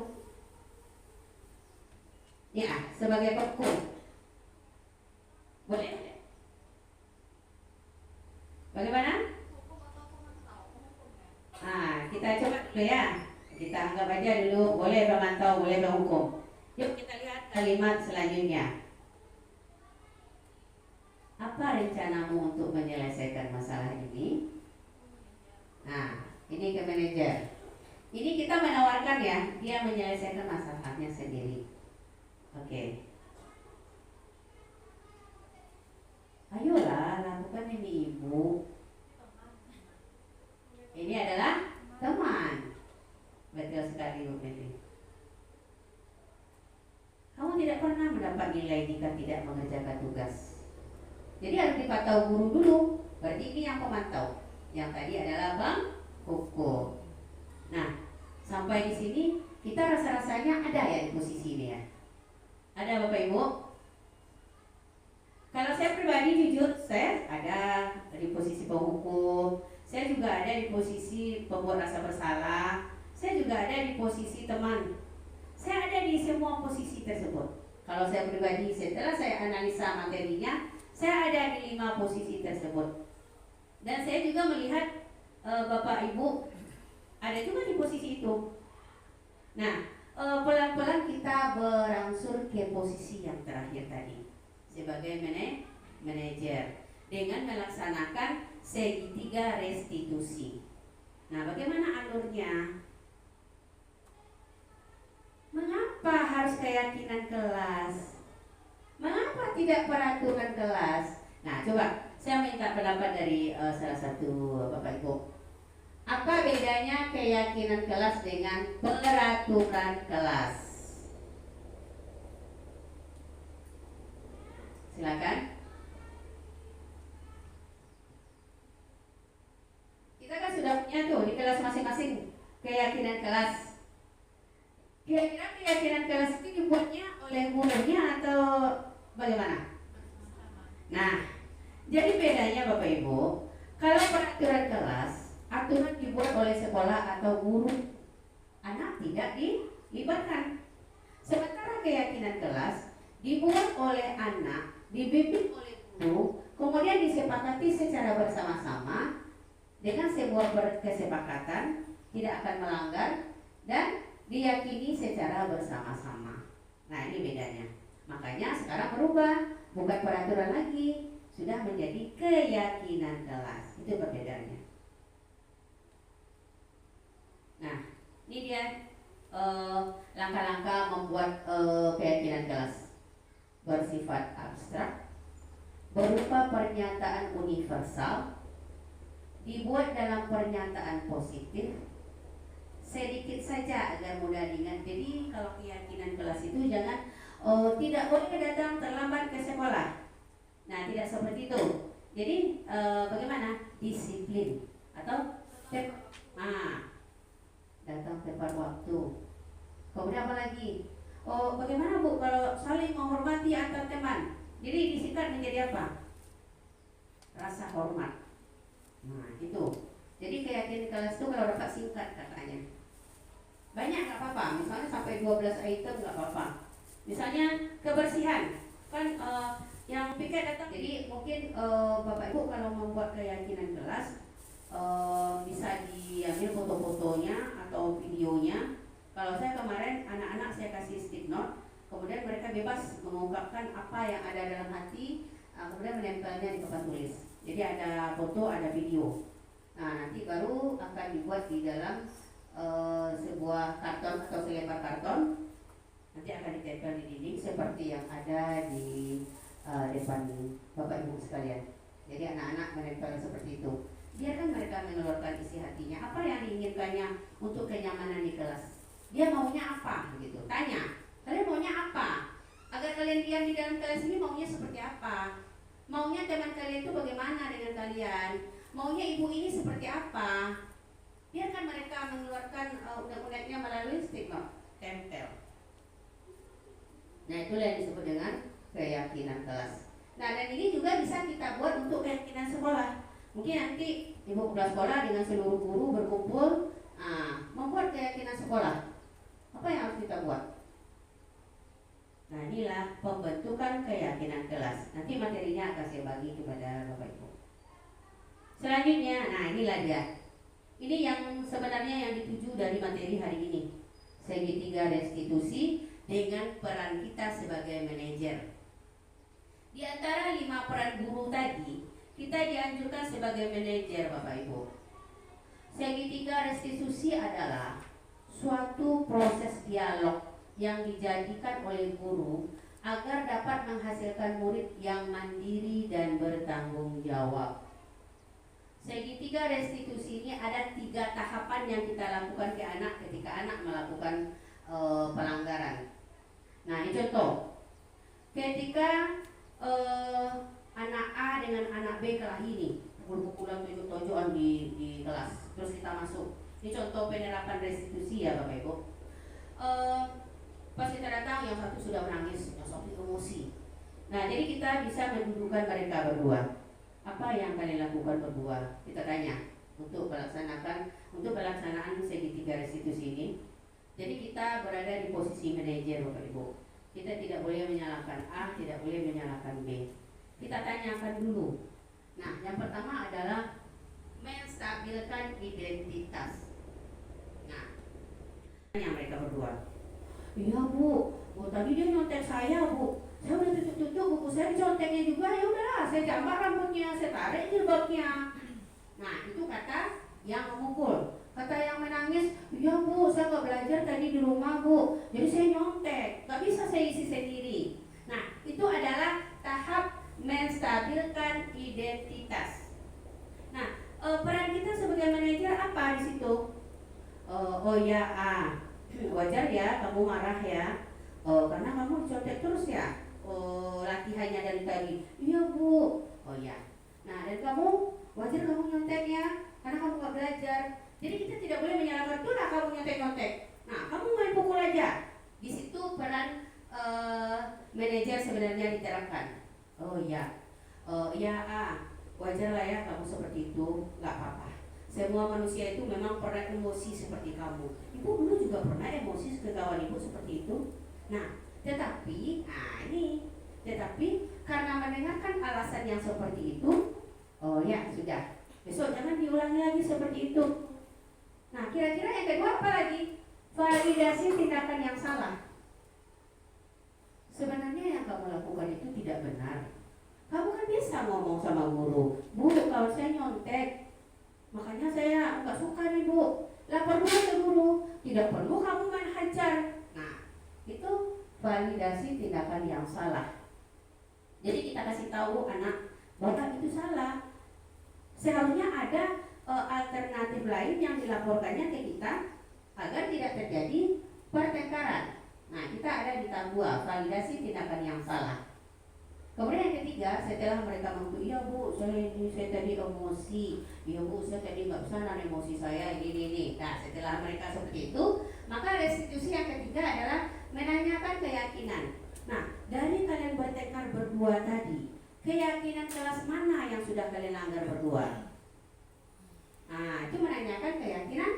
Ya, sebagai penghukum. Boleh? Bagaimana? Nah, kita coba dulu ya. Kita anggap aja dulu boleh memantau, boleh menghukum. Yuk kita lihat kalimat selanjutnya. Apa rencanamu untuk menyelesaikan masalah ini? Nah, ini ke manajer. Ini kita menawarkan ya, dia menyelesaikan masalahnya sendiri. Oke. Ayolah, lakukan ini ibu. Ini adalah teman. Betul sekali Bu Meli. Kamu tidak pernah mendapat nilai jika tidak mengerjakan tugas. Jadi harus dipantau guru dulu. Berarti ini yang pemantau. Yang tadi adalah Bang Koko. Nah, sampai di sini kita rasa-rasanya ada ya di posisi ini ya. Ada Bapak Ibu? Kalau saya pribadi jujur, saya ada di posisi penghukum. Saya juga ada di posisi pembuat rasa bersalah. Saya juga ada di posisi teman. Saya ada di semua posisi tersebut. Kalau saya pribadi, setelah saya analisa materinya, saya ada di 5 posisi tersebut. Dan saya juga melihat Bapak Ibu ada juga di posisi itu. Nah, pelan-pelan kita berangsur ke posisi yang terakhir tadi sebagai manajer dengan melaksanakan segitiga restitusi. Nah, bagaimana alurnya? Mengapa harus keyakinan kelas? Mengapa tidak peraturan kelas? Nah, coba saya minta pendapat dari salah satu Bapak Ibu. Apa bedanya keyakinan kelas dengan peraturan kelas? Silakan. Kita kan sudah punya tuh di kelas masing-masing keyakinan kelas. Kira-kira keyakinan kelas itu dibuatnya oleh gurunya atau bagaimana? Nah, jadi bedanya Bapak Ibu, kalau peraturan kelas, aturan dibuat oleh sekolah atau guru, anak tidak dilibatkan. Sementara keyakinan kelas dibuat oleh anak, dibimbing oleh guru, kemudian disepakati secara bersama-sama dengan sebuah kesepakatan, tidak akan melanggar dan diyakini secara bersama-sama. Nah, ini bedanya. Makanya sekarang berubah, bukan peraturan lagi, sudah menjadi keyakinan kelas. Itu perbedaannya. Nah, ini dia langkah-langkah membuat keyakinan kelas. Bersifat abstrak, berupa pernyataan universal, dibuat dalam pernyataan positif, sedikit saja agar mudah diingat. Jadi kalau keyakinan kelas itu jangan tidak boleh datang terlambat ke sekolah. Nah, tidak seperti itu. Jadi bagaimana? Disiplin atau datang tepat waktu. Kemudian apa lagi? Bagaimana Bu kalau saling menghormati antar teman? Jadi disingkat menjadi apa? Rasa hormat. Nah, itu. Jadi keyakinan kelas itu kalau dapat singkat katanya. Banyak nggak apa-apa, misalnya sampai 12 item nggak apa-apa. Misalnya kebersihan, kan yang piket datang. Jadi mungkin Bapak Ibu kalau membuat keyakinan kelas bisa diambil foto-fotonya atau videonya. Kalau saya kemarin anak-anak saya kasih stick note, kemudian mereka bebas mengungkapkan apa yang ada dalam hati, kemudian menempelnya di papan tulis. Jadi ada foto, ada video. Nah, nanti baru akan dibuat di dalam sebuah karton atau selembar karton. Nanti akan ditempel di dinding seperti yang ada di depan Bapak Ibu sekalian. Jadi anak-anak menempel seperti itu. Biarkan mereka mengeluarkan isi hatinya, apa yang diinginkannya untuk kenyamanan di kelas. Dia maunya apa gitu. Tanya, kalian maunya apa? Agar kalian diam di dalam kelas ini maunya seperti apa? Maunya teman kalian itu bagaimana dengan kalian? Maunya ibu ini seperti apa? Biarkan mereka mengeluarkan unek-uneknya melalui stigma, tempel. Nah, itulah yang disebut dengan keyakinan kelas. Nah, dan ini juga bisa kita buat untuk keyakinan sekolah. Mungkin nanti ibu kepala sekolah dengan seluruh guru berkumpul, membuat keyakinan sekolah. Apa yang harus kita buat? Nah, inilah pembentukan keyakinan kelas. Nanti materinya akan saya bagi kepada Bapak Ibu. Selanjutnya, nah inilah dia. Ini yang sebenarnya yang dituju dari materi hari ini. Segitiga restitusi dengan peran kita sebagai manajer. Di antara 5 peran guru tadi, kita dianjurkan sebagai manajer, Bapak Ibu. Segitiga restitusi adalah suatu proses dialog yang dijadikan oleh guru agar dapat menghasilkan murid yang mandiri dan bertanggung jawab. Segitiga restitusi ini ada 3 tahapan yang kita lakukan ke anak ketika anak melakukan pelanggaran. Nah, ini contoh. Ketika anak A dengan anak B kelahi nih, pukul-pukulan, tonjok-tonjokan di kelas, terus kita masuk. Ini contoh penerapan restitusi ya Bapak Ibu. Pas kita datang, yang satu sudah menangis, yang satu emosi. Nah, jadi kita bisa mendudukan mereka berdua. Apa yang kalian lakukan berdua? Kita tanya untuk pelaksanaan segitiga restitusi ini. Jadi kita berada di posisi manajer Bapak Ibu. Kita tidak boleh menyalahkan A, tidak boleh menyalahkan B. Kita tanyakan dulu. Nah, yang pertama adalah menstabilkan identitas. Nah, yang mereka berdua. Iya Bu, tadi dia nyontek saya Bu. Saya udah tutup-tutup buku saya diconteknya juga. Ya udahlah, saya jambar rambutnya, saya tarik jilbabnya. Nah, itu kata yang memukul. Kata yang menangis, iya Bu, saya gak belajar tadi di rumah Bu, jadi saya nyontek, gak bisa saya isi sendiri. Nah, itu adalah tahap menstabilkan identitas. Nah, peran kita sebagai manajer apa di situ? Oh ya, wajar ya kamu marah ya, karena kamu contek terus ya, latihannya dari tadi. Iya Bu, oh ya. Nah, dan kamu wajar kamu nyontek ya, karena kamu gak belajar. Jadi kita tidak boleh menyalahkan tuh lah kamu nyontek-nyontek. Nah, kamu main pukul aja. Di situ peran manajer sebenarnya diterapkan. Oh iya, wajar lah ya kamu seperti itu, nggak apa-apa. Semua manusia itu memang pernah emosi seperti kamu. Ibu dulu juga pernah emosi ke kawan ibu seperti itu. Nah, tetapi karena mendengarkan alasan yang seperti itu, oh ya sudah. Besok jangan diulangi lagi seperti itu. Nah, kira-kira yang kedua apa lagi? Validasi tindakan yang salah. Sebenarnya yang kamu lakukan itu tidak benar. Kamu kan bisa ngomong sama guru, Bu, kalau saya nyontek, makanya saya nggak suka nih Bu. Lapor dulu ke guru. Tidak perlu kamu main hajar. Nah, itu validasi tindakan yang salah. Jadi kita kasih tahu anak bahwa itu salah. Seharusnya ada alternatif lain yang dilaporkannya ke kita agar tidak terjadi pertengkaran. Nah, kita ada di tahap 2, validasi tindakan yang salah. Kemudian yang ketiga, setelah mereka mengaku, iya Bu, saya tadi emosi, iya Bu, saya tadi nggak bisa nahan emosi saya ini. Nah, setelah mereka seperti itu, maka restitusi yang ketiga adalah menanyakan keyakinan. Nah, dari kalian bertengkar berdua tadi, keyakinan kelas mana yang sudah kalian langgar berdua? Nah, itu menanyakan keyakinan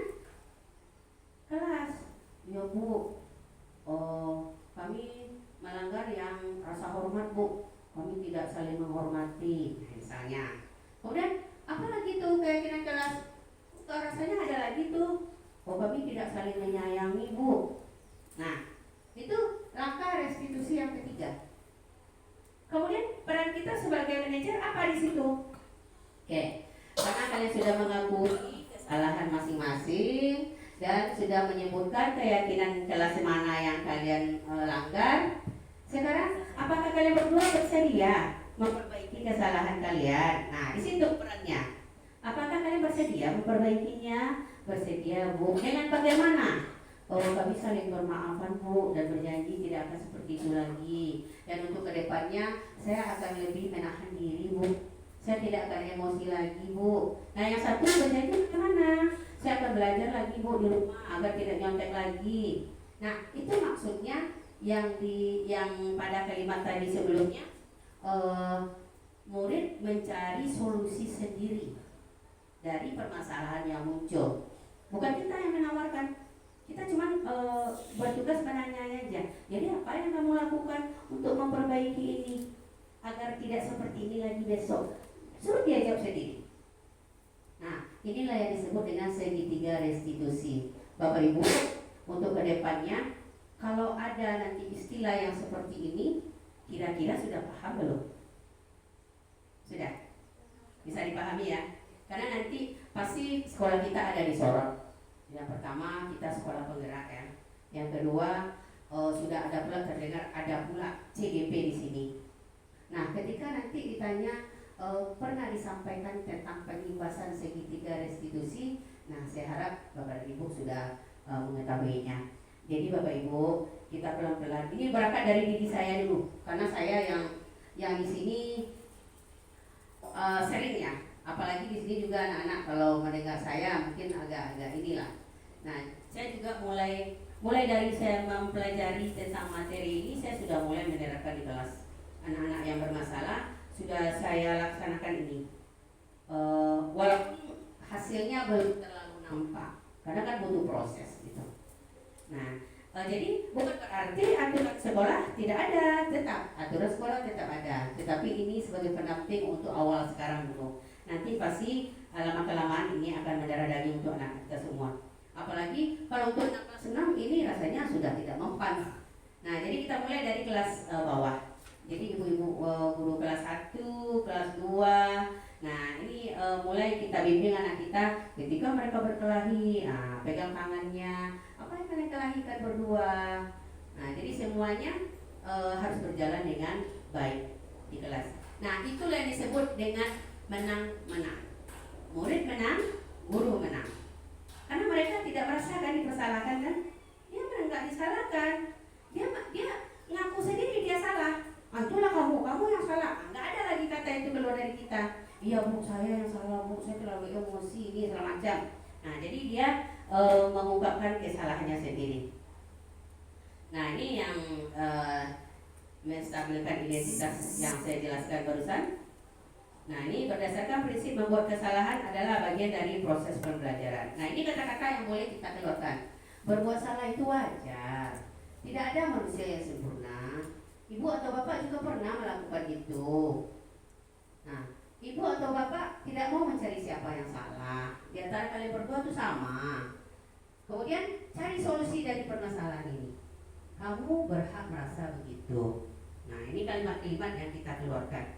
kelas. Ya Bu, kami melanggar yang rasa hormat Bu. Kami tidak saling menghormati, misalnya. Kemudian apa lagi tuh keyakinan kelas? Rasanya ada lagi tuh. Kami tidak saling menyayangi Bu. Nah, itu langkah restitusi yang ketiga. Kemudian peran kita sebagai manajer apa di situ? Oke, karena kalian sudah mengakui kesalahan masing-masing, dan sudah menyebutkan keyakinan kelas mana yang kalian langgar. Sekarang apakah kalian berdua bersedia memperbaiki kesalahan kalian? Nah, di situ perannya. Apakah kalian bersedia memperbaikinya? Bersedia, Bu. Dengan bagaimana? Oh, kami saling bermaafan, Bu, dan berjanji tidak akan seperti itu lagi. Dan untuk kedepannya, saya akan lebih menahan diri, Bu. Saya tidak akan emosi lagi, Bu. Nah, yang satu berjanji bagaimana? Saya akan belajar lagi, Bu, di rumah agar tidak nyontek lagi. Nah, itu maksudnya yang pada kalimat tadi sebelumnya, murid mencari solusi sendiri dari permasalahan yang muncul. Bukan kita yang menawarkan, kita cuma bertugas menanya aja. Jadi apa yang kamu lakukan untuk memperbaiki ini agar tidak seperti ini lagi besok? Suruh dia jawab sendiri. Nah, inilah yang disebut dengan segitiga restitusi. Bapak Ibu, untuk kedepannya, kalau ada nanti istilah yang seperti ini, kira-kira sudah paham belum? Sudah? Bisa dipahami ya? Karena nanti pasti sekolah kita ada di Sorong. Yang pertama kita sekolah penggerak ya. Yang kedua sudah ada pula terdengar ada pula CGP di sini. Nah, ketika nanti ditanya pernah disampaikan tentang penimbasan segitiga restitusi, nah saya harap Bapak dan Ibu sudah mengetahuinya. Jadi Bapak Ibu, kita pelan-pelan. Ini berangkat dari diri saya dulu, karena saya yang di sini sering ya. Apalagi di sini juga anak-anak kalau mendengar saya mungkin agak-agak inilah. Nah, saya juga mulai dari saya mempelajari tentang materi ini, saya sudah mulai menerapkan di kelas. Anak-anak yang bermasalah sudah saya laksanakan ini. Walaupun hasilnya belum terlalu nampak, karena kan butuh proses gitu. Nah, jadi bukan berarti aturan sekolah tidak ada, tetap aturan sekolah tetap ada. Tetapi ini sebagai pendamping untuk awal sekarang dulu. Nanti pasti lama-kelamaan ini akan mendarah daging untuk anak kita semua. Apalagi kalau untuk anak kelas 6 ini rasanya sudah tidak mempan. Nah, jadi kita mulai dari kelas bawah. Jadi ibu-ibu guru kelas 1, kelas 2. Nah, ini mulai kita bimbing anak kita ketika mereka berkelahi. Nah, pegang tangannya. Apa yang kalian kelahikan berdua? Nah, jadi semuanya harus berjalan dengan baik di kelas. Nah, itulah yang disebut dengan menang-menang. Murid menang, guru menang. Karena mereka tidak merasakan dipersalahkan kan? Dia nggak disalahkan. Dia ngaku sendiri dia salah. Itulah kamu yang salah. Nggak ada lagi kata itu keluar dari kita. Iya Bu, saya yang salah Bu, saya terlalu emosi ini segala macam. Nah, jadi dia mengungkapkan kesalahannya sendiri. Nah, ini yang menstabilkan identitas yang saya jelaskan barusan. Nah, ini berdasarkan prinsip membuat kesalahan adalah bagian dari proses pembelajaran. Nah, ini kata-kata yang boleh kita keluarkan. Berbuat salah itu wajar. Tidak ada manusia yang sempurna. Ibu atau bapak juga pernah melakukan itu. Nah, ibu atau bapak tidak mau mencari siapa yang salah. Di antara kalian berdua itu sama. Kemudian cari solusi dari permasalahan ini. Kamu berhak merasa begitu. Nah, ini kalimat-kalimat yang kita keluarkan.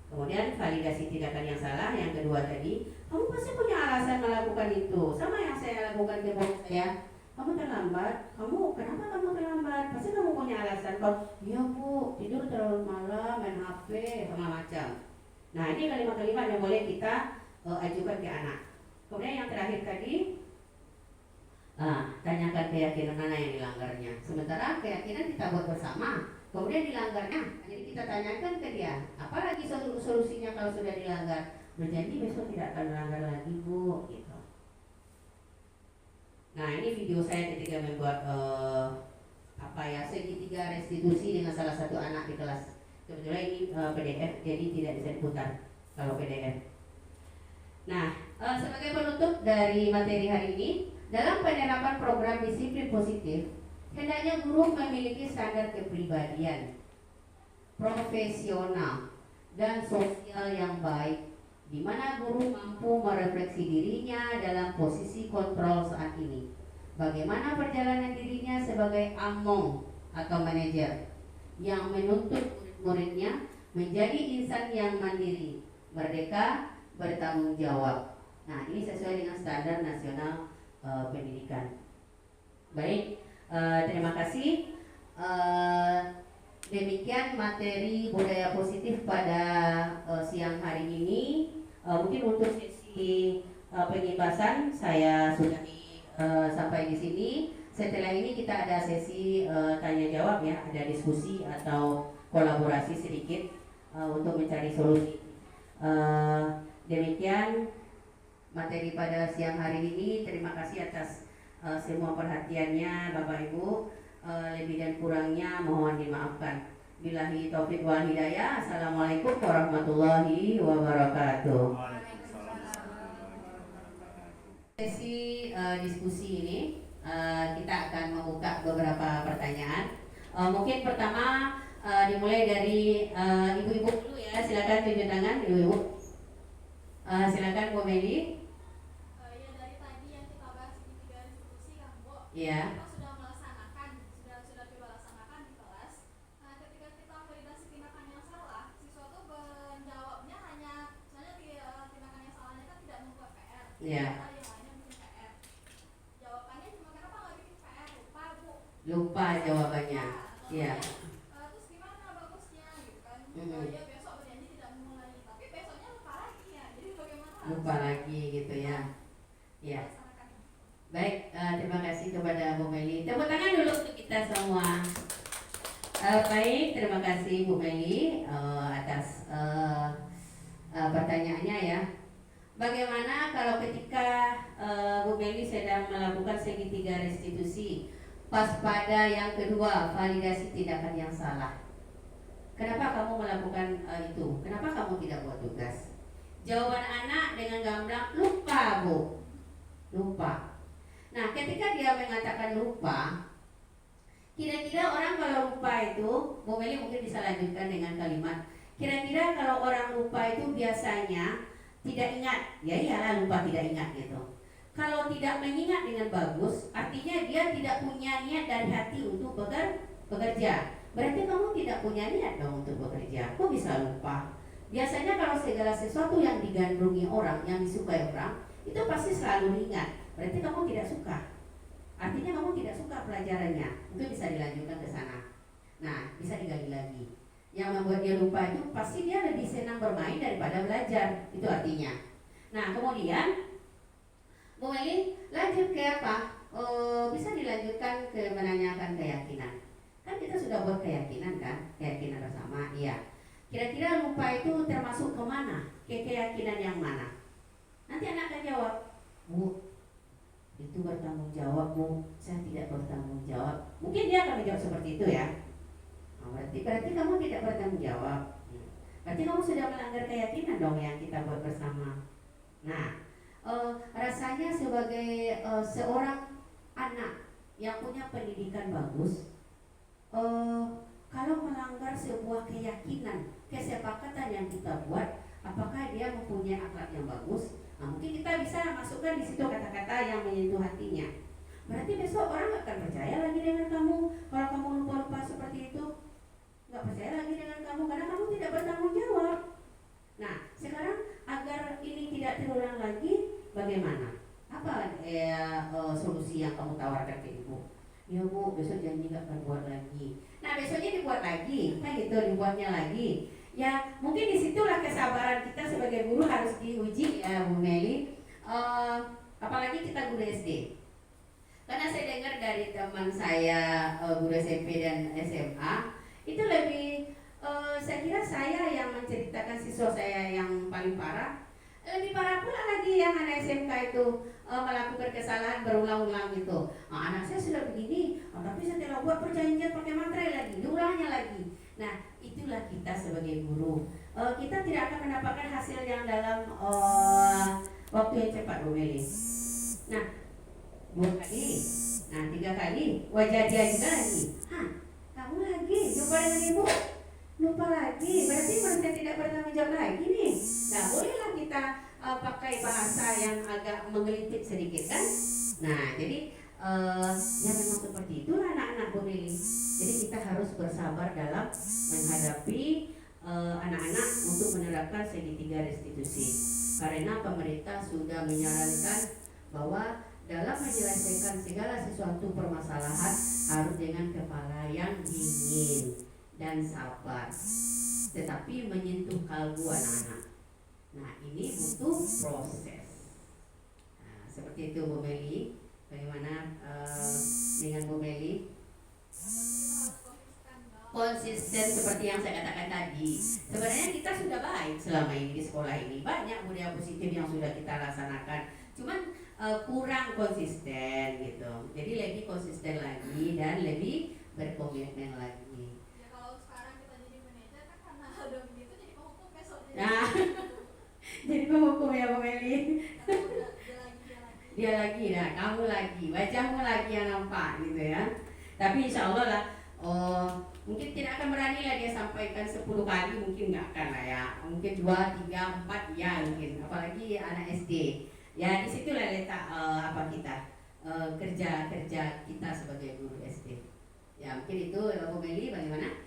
Kemudian validasi tindakan yang salah. Yang kedua tadi, kamu pasti punya alasan melakukan itu. Sama yang saya lakukan ke bos saya. Kamu terlambat. Kenapa kamu terlambat? Pasti kamu punya alasan. Kalau iya Bu, tidur terlalu malam, main HP, sama macam. Nah, ini kalimat-kalimat yang boleh kita ajukan ke anak. Kemudian yang terakhir tadi, tanyakan keyakinan mana yang dilanggarnya. Sementara keyakinan kita buat bersama. Kemudian dilanggarnya, jadi kita tanyakan ke dia, apalagi solusinya kalau sudah dilanggar. Berjanji besok tidak akan melanggar lagi Bu, gitu. Nah, ini video saya ketika membuat segitiga restitusi dengan salah satu anak di kelas. Kebetulan ini PDF, jadi tidak bisa diputar kalau PDF. Nah, sebagai penutup dari materi hari ini, dalam penerapan program disiplin positif, hendaknya guru memiliki standar kepribadian, profesional, dan sosial yang baik, di mana guru mampu merefleksi dirinya dalam posisi kontrol saat ini. Bagaimana perjalanan dirinya sebagai among atau manajer yang menuntut murid-muridnya menjadi insan yang mandiri, merdeka, bertanggung jawab. Nah, ini sesuai dengan standar nasional pendidikan. Baik, terima kasih. Demikian materi budaya positif pada siang hari ini. Mungkin untuk sesi pengibasan saya sudah sampai di sini. Setelah ini kita ada sesi tanya jawab ya, ada diskusi atau kolaborasi sedikit untuk mencari solusi. Demikian materi pada siang hari ini. Terima kasih atas semua perhatiannya Bapak Ibu. Lebih dan kurangnya mohon dimaafkan. Billahi taufiq wal hidayah. Assalamualaikum warahmatullahi wabarakatuh. Sesi diskusi ini kita akan membuka beberapa pertanyaan. Mungkin pertama dimulai dari ibu-ibu dulu ya. Silakan tunjuk tangan ibu-ibu. Silakan Bu Meli. Ya dari tadi yang kita bahas di 3 diskusi kan Bu. Iya. Kita sudah melaksanakan, sudah coba laksanakan di kelas. Nah, ketika kita validasi tindakan yang salah, siswa tuh menjawabnya hanya misalnya tindakan yang salahnya kan tidak membuat PR. Iya. Ada yang lainnya bikin PR. Jawabannya cuma kenapa nggak bikin PR? Lupa Bu. Lupa jawabannya. Iya. Terus gimana bagusnya gitu kan? Mhm. Ya besok berjanji tidak mengulangi, tapi besoknya lupa lagi ya. Jadi bagaimana? Lupa lagi gitu ya. Iya. Laksanakan. Baik, terima kasih kepada Bu Meli. Tepuk tangan dulu untuk kita semua. Baik, terima kasih Bu Meli atas pertanyaannya ya. Bagaimana kalau ketika Bu Meli sedang melakukan segitiga restitusi pas pada yang kedua validasi tindakan yang salah? Kenapa kamu melakukan itu? Kenapa kamu tidak buat tugas? Jawaban anak dengan gamblang, lupa Bu. Lupa. Nah, ketika dia mengatakan lupa, kira-kira orang kalau lupa itu, Bu Meli mungkin bisa lanjutkan dengan kalimat, kira-kira kalau orang lupa itu biasanya tidak ingat, ya iyalah lupa tidak ingat gitu. Kalau tidak mengingat dengan bagus, artinya dia tidak punya niat dari hati untuk bekerja. Berarti kamu tidak punya niat dong untuk bekerja. Kok bisa lupa? Biasanya kalau segala sesuatu yang digandrungi orang, yang disukai orang, itu pasti selalu ingat. Berarti kamu tidak suka. Artinya kamu tidak suka pelajarannya. Itu bisa dilanjutkan ke sana. Nah, bisa digali lagi. Yang membuat dia lupa itu pasti dia lebih senang bermain daripada belajar. Itu artinya. Nah, kemudian Bu Meli lanjut ke apa? Bisa dilanjutkan ke menanyakan keyakinan. Kan kita sudah buat keyakinan kan? Keyakinan bersama, iya. Kira-kira lupa itu termasuk kemana? Ke keyakinan yang mana? Nanti anak akan jawab, Bu, itu bertanggung jawab Bu, saya tidak bertanggung jawab. Mungkin dia akan menjawab seperti itu ya. Nah, berarti kamu tidak bertanggung jawab. Berarti kamu sudah melanggar keyakinan dong yang kita buat bersama. Nah, rasanya sebagai seorang anak yang punya pendidikan bagus, kalau melanggar sebuah keyakinan, kesepakatan yang kita buat, apakah dia mempunyai akhlak yang bagus? Nah, mungkin kita bisa masukkan di situ kata-kata yang menyentuh hatinya. Berarti besok orang gak akan percaya lagi dengan kamu. Kalau kamu lupa-lupa seperti itu, gak percaya lagi dengan kamu karena kamu tidak bertanggung jawab. Nah, sekarang agar ini tidak terulang lagi, bagaimana? Apa solusi yang kamu tawarkan ke ibu? Ya Bu, besok janji gak akan buat lagi. Nah, besoknya dibuat lagi, kan gitu, dibuatnya lagi. Ya, mungkin disitulah kesabaran kita sebagai guru harus diuji ya Bu Meli. Apalagi kita guru SD. Karena saya dengar dari teman saya guru SMP dan SMA, itu lebih saya kira saya yang menceritakan siswa saya yang paling parah. Lebih parah pula lagi yang anak SMK itu melakukan kesalahan berulang-ulang gitu. Anak saya sudah begini, tapi setelah buat perjanjian pakai materai lagi, diulangnya lagi. Nah, itulah kita sebagai guru. Kita tidak akan mendapatkan hasil yang dalam waktu yang cepat, Bu Meli. Nah, 2 kali, nah 3 kali, wajah dia juga lagi. Kamu lagi jumpa dengan ibu, lupa lagi, berarti mereka tidak bertanggung jawab lagi nih. Nah, bolehlah kita pakai bahasa yang agak menggelitik sedikit kan? Nah, jadi ya memang seperti itulah anak-anak Bu Meli. Jadi kita harus bersabar dalam menghadapi anak-anak untuk menerapkan segitiga restitusi. Karena pemerintah sudah menyarankan bahwa dalam menyelesaikan segala sesuatu permasalahan harus dengan kepala yang dingin dan sabar, tetapi menyentuh kalbu anak-anak. Nah, ini butuh proses. Nah, seperti itu Bu Meli. Bagaimana dengan Bu Meli? Konsisten seperti yang saya katakan tadi. Sebenarnya kita sudah baik selama ini di sekolah ini. Banyak budaya positif yang sudah kita laksanakan. Cuman kurang konsisten gitu. Jadi lebih konsisten lagi dan lebih berkomitmen lagi. Ya kalau sekarang kita jadi manajer kan karena udah begitu jadi penghukum besoknya. Nah, jadi penghukum ya Bu Meli. Dia lagi. Nah kamu lagi, wajahmu lagi yang nampak gitu ya. Tapi insya Allah lah, mungkin tidak akan berani lah dia sampaikan 10 kali, mungkin nggak akan lah ya. Mungkin 2, 3, 4 ya mungkin. Apalagi anak SD. Ya disitulah letak kerja kita sebagai guru SD. Ya mungkin itu Bu Meli, bagaimana?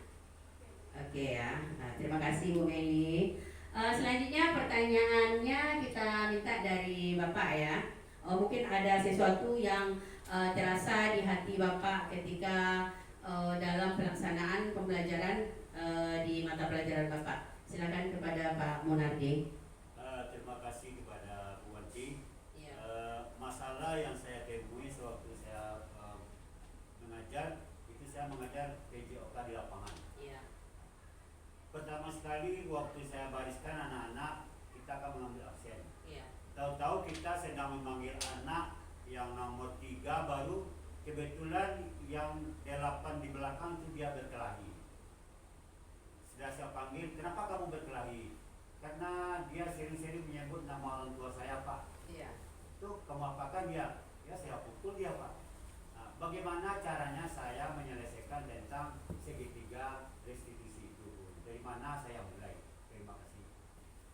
Oke ya. Nah, terima kasih Bu Meli. Selanjutnya pertanyaannya kita minta dari Bapak ya. Mungkin ada sesuatu yang terasa di hati Bapak ketika dalam pelaksanaan pembelajaran di mata pelajaran Bapak. Silakan kepada Pak Munardi. Terima kasih kepada Bu Wanti. Ya. Masalah yang saya temui sewaktu saya mengajar, itu saya mengajar PJOK di lapangan. Ya. Pertama sekali waktu saya bariskan anak-anak, kita akan mengambil absen. Ya. Tahu-tahu kita sedang memanggil anak yang nomor 3, baru kebetulan yang 8 di belakang itu dia berkelahi. Sudah saya panggil, kenapa kamu berkelahi? Karena dia sering-sering menyebut nama orang tua saya, Pak. Iya. Itu kamu apakan dia? Ya saya pukul dia, Pak. Nah, bagaimana caranya saya menyelesaikan tentang segitiga restitusi itu? Dari mana saya mulai? Terima kasih.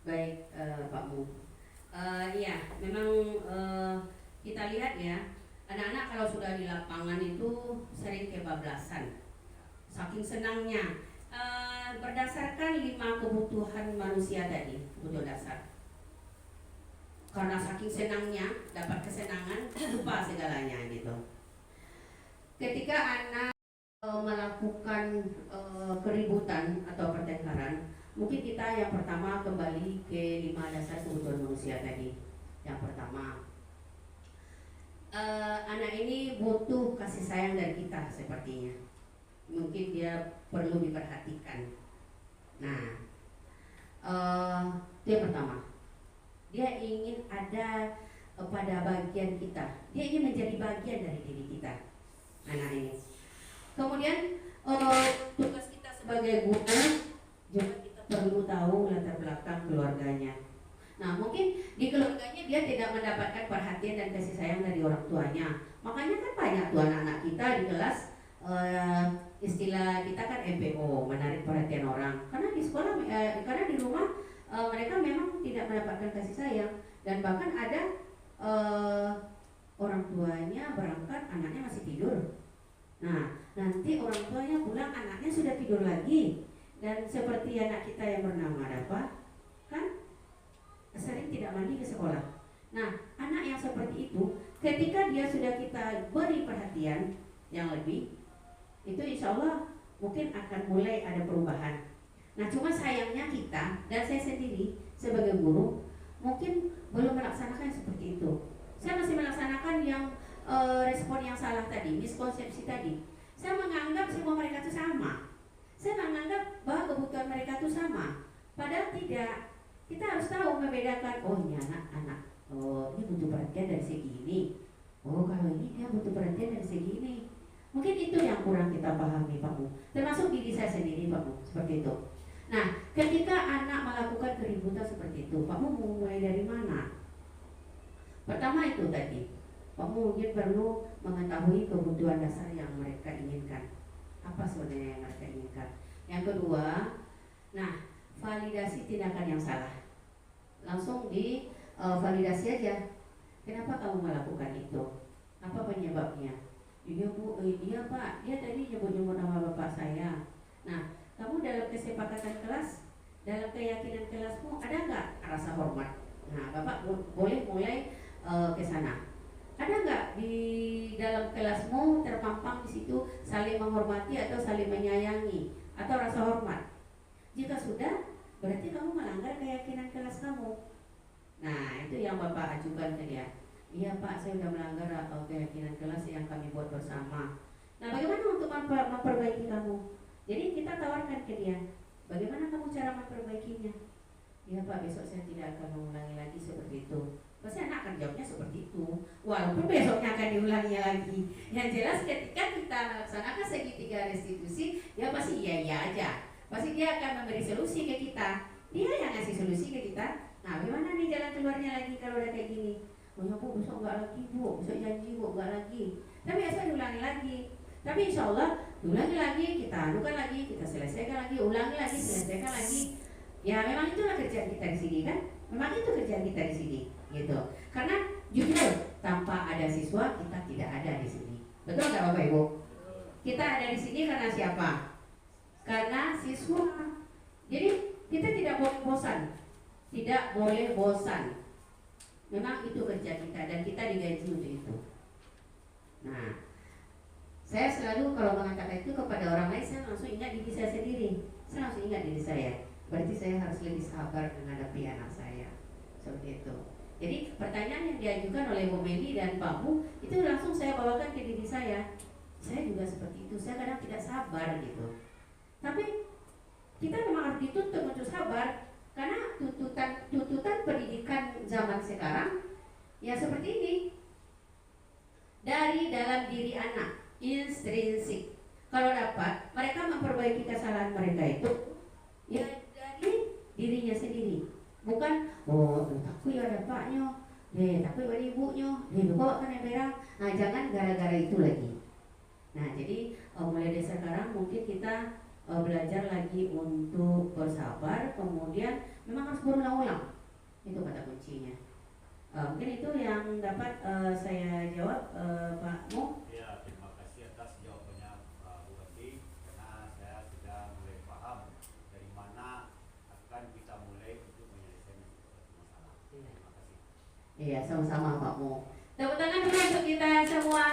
Baik, Pak Mu. Iya, memang kita lihat ya, anak-anak kalau sudah di lapangan itu sering kebablasan. Saking senangnya. Berdasarkan 5 kebutuhan manusia tadi, kebutuhan dasar. Karena saking senangnya, dapat kesenangan, lupa segalanya gitu. Ketika anak melakukan keributan atau pertengkaran, mungkin kita yang pertama kembali ke 5 dasar kebutuhan manusia tadi. Yang pertama, anak ini butuh kasih sayang dari kita sepertinya. Mungkin dia perlu diperhatikan. Nah, itu yang pertama. Dia ingin ada pada bagian kita. Dia ingin menjadi bagian dari diri kita. Anak ini. Kemudian tugas kita sebagai guru juga kita perlu tahu latar belakang keluarganya. Nah, mungkin di keluarganya dia tidak mendapatkan perhatian dan kasih sayang dari orang tuanya. Makanya kan banyak tuh anak-anak kita di kelas istilah kita kan MPO, menarik perhatian orang. Karena di sekolah, karena di rumah mereka memang tidak mendapatkan kasih sayang, dan bahkan ada orang tuanya berangkat, anaknya masih tidur. Nah, nanti orang tuanya pulang, anaknya sudah tidur lagi. Dan seperti anak kita yang bernama Rafa, kan sering tidak mandi ke sekolah. Nah, anak yang seperti itu, ketika dia sudah kita beri perhatian yang lebih, itu insya Allah mungkin akan mulai ada perubahan. Nah, cuma sayangnya kita dan saya sendiri sebagai guru mungkin belum melaksanakan seperti itu. Saya masih melaksanakan yang respon yang salah tadi, miskonsepsi tadi. Saya menganggap semua mereka itu sama. Saya menganggap bahwa kebutuhan mereka itu sama. Padahal tidak. Kita harus tahu membedakan. Oh, ini anak-anak. Oh, ini butuh perhatian dari segi ini. Oh, kalau ini dia butuh perhatian dari segi ini. Mungkin itu yang kurang kita pahami, Pak Bu. Termasuk diri saya sendiri, Pak Bu, seperti itu. Nah, ketika anak melakukan keributan seperti itu, Pak Bu mau mulai dari mana? Pertama itu tadi, Pak Bu mungkin perlu mengetahui kebutuhan dasar yang mereka inginkan. Apa sebenarnya yang mereka inginkan? Yang kedua, nah, validasi tindakan yang salah. Langsung di validasi aja. Kenapa kamu melakukan itu? Apa penyebabnya? Iya Bu, iya Pak, dia tadi nyebut-nyebut nama bapak saya. Nah, kamu dalam kesepakatan kelas, dalam keyakinan kelasmu ada nggak rasa hormat? Nah, Bapak boleh mulai ke sana. Ada nggak di dalam kelasmu terpampang di situ saling menghormati atau saling menyayangi atau rasa hormat? Jika sudah, berarti kamu melanggar keyakinan kelas kamu. Nah, itu yang Bapak ajukan ke dia. Iya Pak, saya sudah melanggar keyakinan kelas yang kami buat bersama. Nah, bagaimana untuk memperbaiki kamu? Jadi kita tawarkan ke dia, bagaimana kamu cara memperbaikinya? Iya Pak, besok saya tidak akan mengulangi lagi seperti itu. Pasti anak akan jawabnya seperti itu, walaupun besoknya akan diulangi lagi. Yang jelas ketika kita melaksanakan segitiga restitusi, dia pasti iya aja. Pasti dia akan memberi solusi ke kita. Dia yang ngasih solusi ke kita. Nah, bagaimana nih jalan keluarnya lagi kalau udah kayak gini? Oh ya Bu, besok enggak lagi Bu, besok janji Bu, enggak lagi. Tapi besok diulangi lagi. Tapi insya Allah diulangi lagi, kita anukan lagi, kita selesaikan lagi, ulangi lagi, selesaikan lagi. Ya memang itulah kerjaan kita di sini kan. Memang itu kerjaan kita di sini, gitu. Karena jujur tanpa ada siswa kita tidak ada di sini. Betul nggak Bapak Ibu? Kita ada di sini karena siapa? Karena siswa. Jadi kita tidak boleh bosan. Tidak boleh bosan. Memang itu kerja kita dan kita digaji untuk itu. Nah, saya selalu kalau mengatakan itu kepada orang lain, saya langsung ingat diri saya sendiri. Saya langsung ingat diri saya. Berarti saya harus lebih sabar menghadapi anak saya. Seperti itu. Jadi pertanyaan yang diajukan oleh Bu Meli dan Pak Bu itu langsung saya bawakan ke diri saya. Saya juga seperti itu. Saya kadang tidak sabar gitu. Tapi kita memang harus dituntut untuk sabar karena tuntutan pendidikan zaman sekarang ya seperti ini. Dari dalam diri anak, intrinsik. Kalau dapat, mereka memperbaiki kesalahan mereka itu ya dari dirinya sendiri. Bukan, oh takut ya ada paknya, takut ada ibunya, bawa kan berang. Nah jangan gara-gara itu lagi. Nah jadi mulai dari sekarang mungkin kita belajar lagi untuk bersabar. Kemudian memang harus berulang-ulang. Itu kata kuncinya. Mungkin itu yang dapat saya jawab Pak Mo. Ya, terima kasih atas jawabannya Bu Wati, karena saya sudah mulai paham dari mana akan kita mulai untuk menyelesaikan masalah. Terima kasih. Iya, sama-sama Pak Mo. Tepuk tangan dulu untuk kita semua.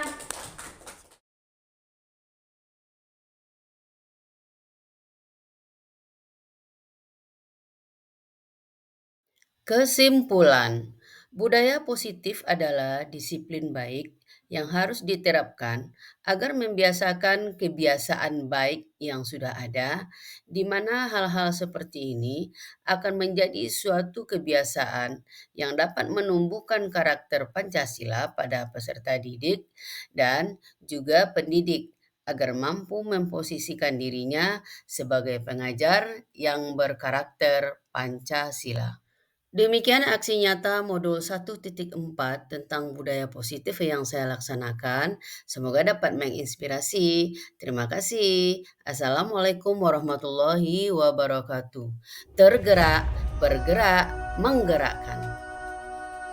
Kesimpulan, budaya positif adalah disiplin baik yang harus diterapkan agar membiasakan kebiasaan baik yang sudah ada, di mana hal-hal seperti ini akan menjadi suatu kebiasaan yang dapat menumbuhkan karakter Pancasila pada peserta didik dan juga pendidik agar mampu memposisikan dirinya sebagai pengajar yang berkarakter Pancasila. Demikian aksi nyata modul 1.4 tentang budaya positif yang saya laksanakan. Semoga dapat menginspirasi. Terima kasih. Assalamualaikum warahmatullahi wabarakatuh. Tergerak, bergerak, menggerakkan.